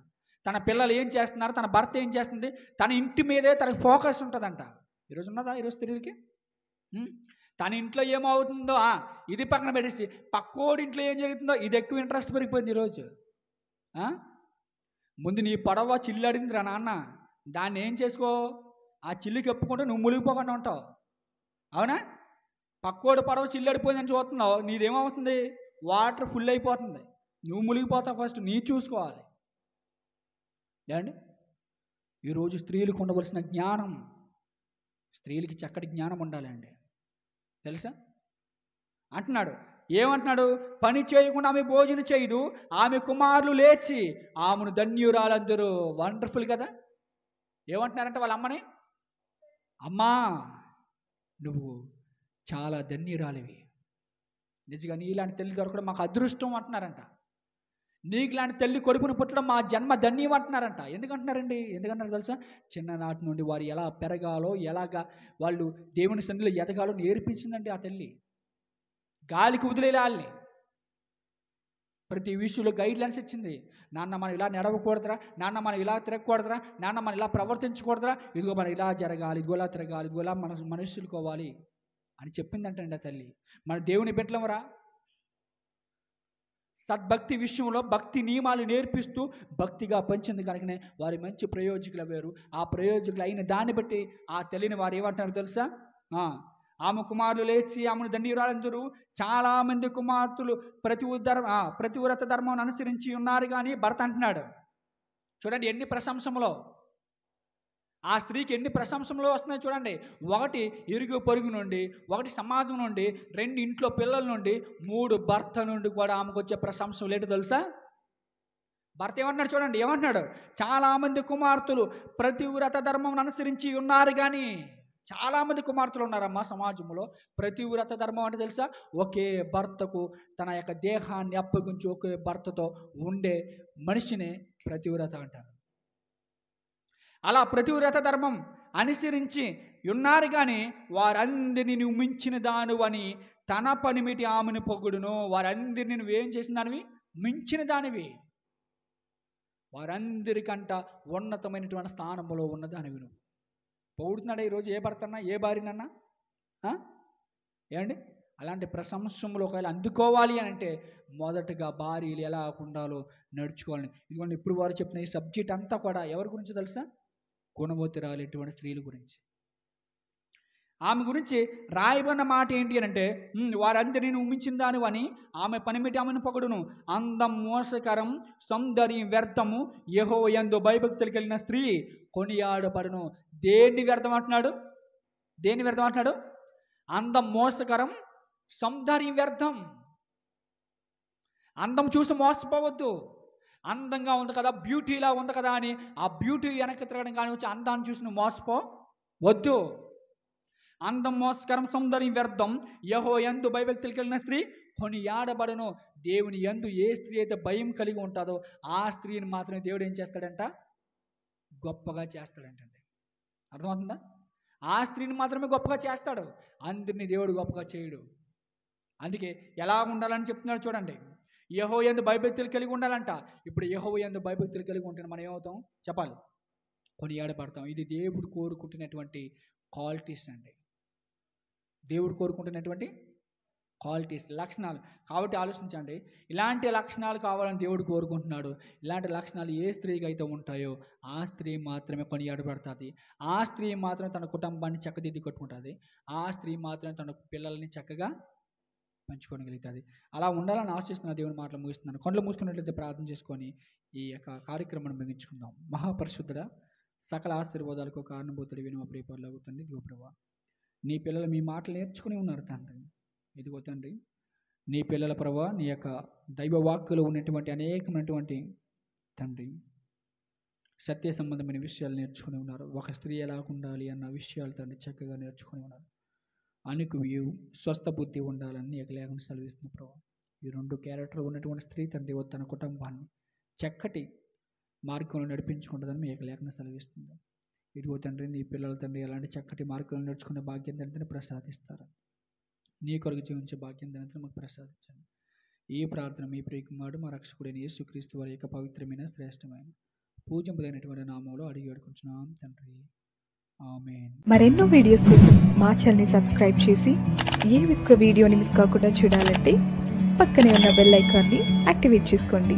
తన పిల్లలు ఏం చేస్తున్నారు, తన భర్త ఏం చేస్తుంది, తన ఇంటి మీదే తనకి ఫోకస్ ఉంటుందంట. ఈరోజు ఉన్నదా ఈరోజు స్త్రీలకి? తన ఇంట్లో ఏమవుతుందో ఇది పక్కన పెట్టేసి పక్కోడి ఇంట్లో ఏం జరుగుతుందో ఇది ఎక్కువ ఇంట్రెస్ట్ పెరిగిపోయింది ఈరోజు. ముందు నీ పడవ చిల్లాడిందిరా నాన్న, దాన్ని ఏం చేసుకో, ఆ చిల్లుకి ఎప్పుకుంటే నువ్వు మునిగిపోకుండా ఉంటావు. అవునా? పక్కోడు పడవ చిల్లాడిపోయిందని చూస్తున్నావు, నీదేమవుతుంది, వాటర్ ఫుల్ అయిపోతుంది, నువ్వు మునిగిపోతావు. ఫస్ట్ నీ చూసుకోవాలి. ఏమండి, ఈరోజు స్త్రీలకు ఉండవలసిన జ్ఞానం, స్త్రీలకి చక్కటి జ్ఞానం ఉండాలండి. తెలుసా? అంటున్నాడు, ఏమంటున్నాడు? పని చేయకుండా ఆమె భోజనం చేయదు, ఆమె కుమారులు లేచి ఆమెను ధన్యురాలందరూ. వండర్ఫుల్ కదా? ఏమంటున్నారంటే వాళ్ళ అమ్మని, అమ్మా నువ్వు చాలా ధన్యురాలివి, నిజంగా నీలాంటి తల్లి దొరకడం మాకు అదృష్టం అంటున్నారంట. నీకు లాంటి తల్లి కొడుకును పుట్టడం మా జన్మ ధన్యం అంటున్నారంట. ఎందుకంటున్నారండి? ఎందుకంటారు తెలుసా? చిన్ననాటి నుండి వారు ఎలా పెరగాలో, ఎలాగా వాళ్ళు దేవుని సన్నిధిలో ఎదగాలో నేర్పించిందండి ఆ తల్లి. గాలికి వదిలేయాలని ప్రతి విషయంలో గైడ్ లైన్స్ ఇచ్చింది. నాన్న మనం ఇలా నడవకూడదురా, నాన్న మనం ఇలా తిరగకూడదురా, నాన్న మనం ఇలా ప్రవర్తించకూడదురా, ఇదిగో మనం ఇలా జరగాలి, ఇదిగోలా తిరగాలి, ఇదిగోలా మన మనుషులుకోవాలి అని చెప్పిందంటండి ఆ తల్లి. మన దేవుని బిడ్డలమరా, సద్భక్తి విషయంలో భక్తి నియమాలు నేర్పిస్తూ భక్తిగా పంచింది కనుకనే వారి మంచి ప్రయోజకులు అయ్యారు. ఆ ప్రయోజకులు అయిన దాన్ని బట్టి ఆ తల్లిని వారు ఏమంటారు తెలుసా? ఆమె కుమారులు లేచి ఆమెను ధన్యురాలందరూ. చాలామంది కుమార్తెలు ప్రతివ్రత ధర్మం అనుసరించి ఉన్నారు కానీ భర్త అంటున్నాడు. చూడండి ఎన్ని ప్రశంసములో, ఆ స్త్రీకి ఎన్ని ప్రశంసలు వస్తున్నాయి చూడండి. 1 ఇరుగు పొరుగు నుండి, 1 సమాజం నుండి, 2 ఇంట్లో పిల్లల నుండి, 3 భర్త నుండి కూడా ఆమెకు వచ్చే ప్రశంసలు ఏంటో తెలుసా? భర్త ఏమంటున్నాడు చూడండి, ఏమంటున్నాడు? చాలామంది కుమార్తెలు ప్రతివ్రత ధర్మం అనుసరించి ఉన్నారు. కానీ చాలామంది కుమార్తెలు ఉన్నారమ్మా సమాజంలో. ప్రతివ్రత ధర్మం అంటే తెలుసా? ఒకే భర్తకు తన యొక్క దేహాన్ని అప్పగించి ఒకే భర్తతో ఉండే మనిషినే ప్రతివ్రత అంటారు. అలా ప్రతివ్రత ధర్మం అనుసరించి ఉన్నారు. కానీ వారందరినీ నువ్వు మించిన దానివని తన పనిమిటి ఆమెను పొగుడును. వారందరినీ నువ్వేం చేసిన దానివి? మించిన దానివి. వారందరికంట ఉన్నతమైనటువంటి స్థానంలో ఉన్నదానివి నువ్వు. పొగుడుతున్నాడా ఈరోజు ఏ భర్తన్నా, ఏ భార్యనన్నా? ఏమండి? అలాంటి ప్రశంసములు ఒకవేళ అందుకోవాలి అని అంటే మొదటగా భార్యలు ఎలా ఉండాలో నడుచుకోవాలని. ఇదిగోండి, ఇప్పుడు వారు చెప్పిన ఈ సబ్జెక్ట్ అంతా కూడా ఎవరి గురించి తెలుసా? గుణవతిరాలైనటువంటి స్త్రీల గురించి. ఆమె గురించి రాయబడిన మాట ఏంటి అని అంటే, వారందరినీ ఉమ్మించిన దానివని ఆమె పనిమిటి ఆమెను పొగడును. అందం మోసకరం, సౌందర్యం వ్యర్థము, యెహోవా యందు భయభక్తులు కలిగిన స్త్రీ కొనియాడబడును. దేన్ని వ్యర్థం అంటున్నాడు? దేన్ని వ్యర్థం అంటున్నాడు? అందం మోసకరం, సౌందర్యం వ్యర్థం. అందం చూసి మోసపోవద్దు. అందంగా ఉంది కదా, బ్యూటీలా ఉంది కదా అని ఆ బ్యూటీ వెనక్కి తిరగడం కానీ వచ్చి అందాన్ని చూసి నువ్వు మోసపోవద్దు. అందం మోసకరం, సౌందర్యం వ్యర్థం, యెహోవా యందు భయభక్తులు కలిగిన స్త్రీ కొనియాడబడును. దేవుని యందు ఏ స్త్రీ అయితే భయం కలిగి ఉంటుందో ఆ స్త్రీని మాత్రమే దేవుడు ఏం చేస్తాడంట? గొప్పగా చేస్తాడంటండి. అర్థమవుతుందా? ఆ స్త్రీని మాత్రమే గొప్పగా చేస్తాడు, అందరినీ దేవుడు గొప్పగా చేయడు. అందుకే ఎలా ఉండాలని చెప్తున్నాడు చూడండి. యెహోవా యందు భయభక్తులు కలిగి ఉండాలంట. ఇప్పుడు యెహోవా యందు భయభక్తులు కలిగి ఉంటే మనం ఏమవుతాం చెప్పాలి? కొనియాడబడతాం. ఇది దేవుడు కోరుకుంటున్నటువంటి క్వాలిటీస్ అండి. దేవుడు కోరుకుంటున్నటువంటి క్వాలిటీస్, లక్షణాలు. కాబట్టి ఆలోచించండి, ఇలాంటి లక్షణాలు కావాలని దేవుడు కోరుకుంటున్నాడు. ఇలాంటి లక్షణాలు ఏ స్త్రీకి అయితే ఉంటాయో ఆ స్త్రీ మాత్రమే కొనియాడబడుతుంది. ఆ స్త్రీ మాత్రమే తన కుటుంబాన్ని చక్కదిద్ది కొట్టుకుంటుంది. ఆ స్త్రీ మాత్రమే తన పిల్లల్ని చక్కగా పంచుకోగలుగుతుంది. అలా ఉండాలని ఆశిస్తున్న దేవుని మాటలు ముగిస్తున్నాను. కొండలు మూసుకున్నట్లయితే ప్రార్థన చేసుకొని ఈ యొక్క కార్యక్రమాన్ని ముగించుకుందాం. మహాపరిశుద్ధుడా, సకల ఆశీర్వాదాలకు కారణభూతుడు విని మా ప్రియపరులకు తండ్రి, ఇదిగో ప్రభువా, నీ పిల్లలు మీ మాటలు నేర్చుకుని ఉన్నారు తండ్రి. ఇదిగో తండ్రి, నీ పిల్లల ప్రభువా, నీ యొక్క దైవ వాక్కులో ఉన్నటువంటి అనేకమైనటువంటి తండ్రి సత్య సంబంధమైన విషయాలు నేర్చుకుని ఉన్నారు. ఒక స్త్రీ ఎలా ఉండాలి అన్న విషయాలు తండ్రి చక్కగా నేర్చుకుని ఉన్నారు. అనుకువియు స్వస్థ బుద్ధి ఉండాలని నీ యొక్క లేఖనం సెలవిస్తున్న ప్రభావ, ఈ రెండు క్యారెక్టర్ ఉన్నటువంటి స్త్రీ తండ్రి తన కుటుంబాన్ని చక్కటి మార్గంలో నడిపించుకుంటుందని మీ యొక్క లేఖనం సెలవిస్తుంది. ఇదిగో తండ్రి, నీ పిల్లల తండ్రి ఎలాంటి చక్కటి మార్గంలో నడుచుకునే భాగ్యం తండ్రిని ప్రసాదిస్తారు. నీ కొరకు జీవించే భాగ్యం తండ్రిని మాకు ప్రసాదించండి. ఈ ప్రార్థన మీ ప్రియకుమారుడు మా రక్షకుడైన యేసుక్రీస్తు వారి యొక్క పవిత్రమైన శ్రేష్టమైన పూజింపదైనటువంటి నామంలో అడిగి వేడుకుంటున్నాం తండ్రి, ఆమేన్. మరెన్నో వీడియోస్ కోసం మా ఛానల్ని సబ్స్క్రైబ్ చేసి ఏ ఒక్క వీడియోని మిస్ కాకుండా చూడాలంటే పక్కనే ఉన్న బెల్ ఐకాన్ని యాక్టివేట్ చేసుకోండి.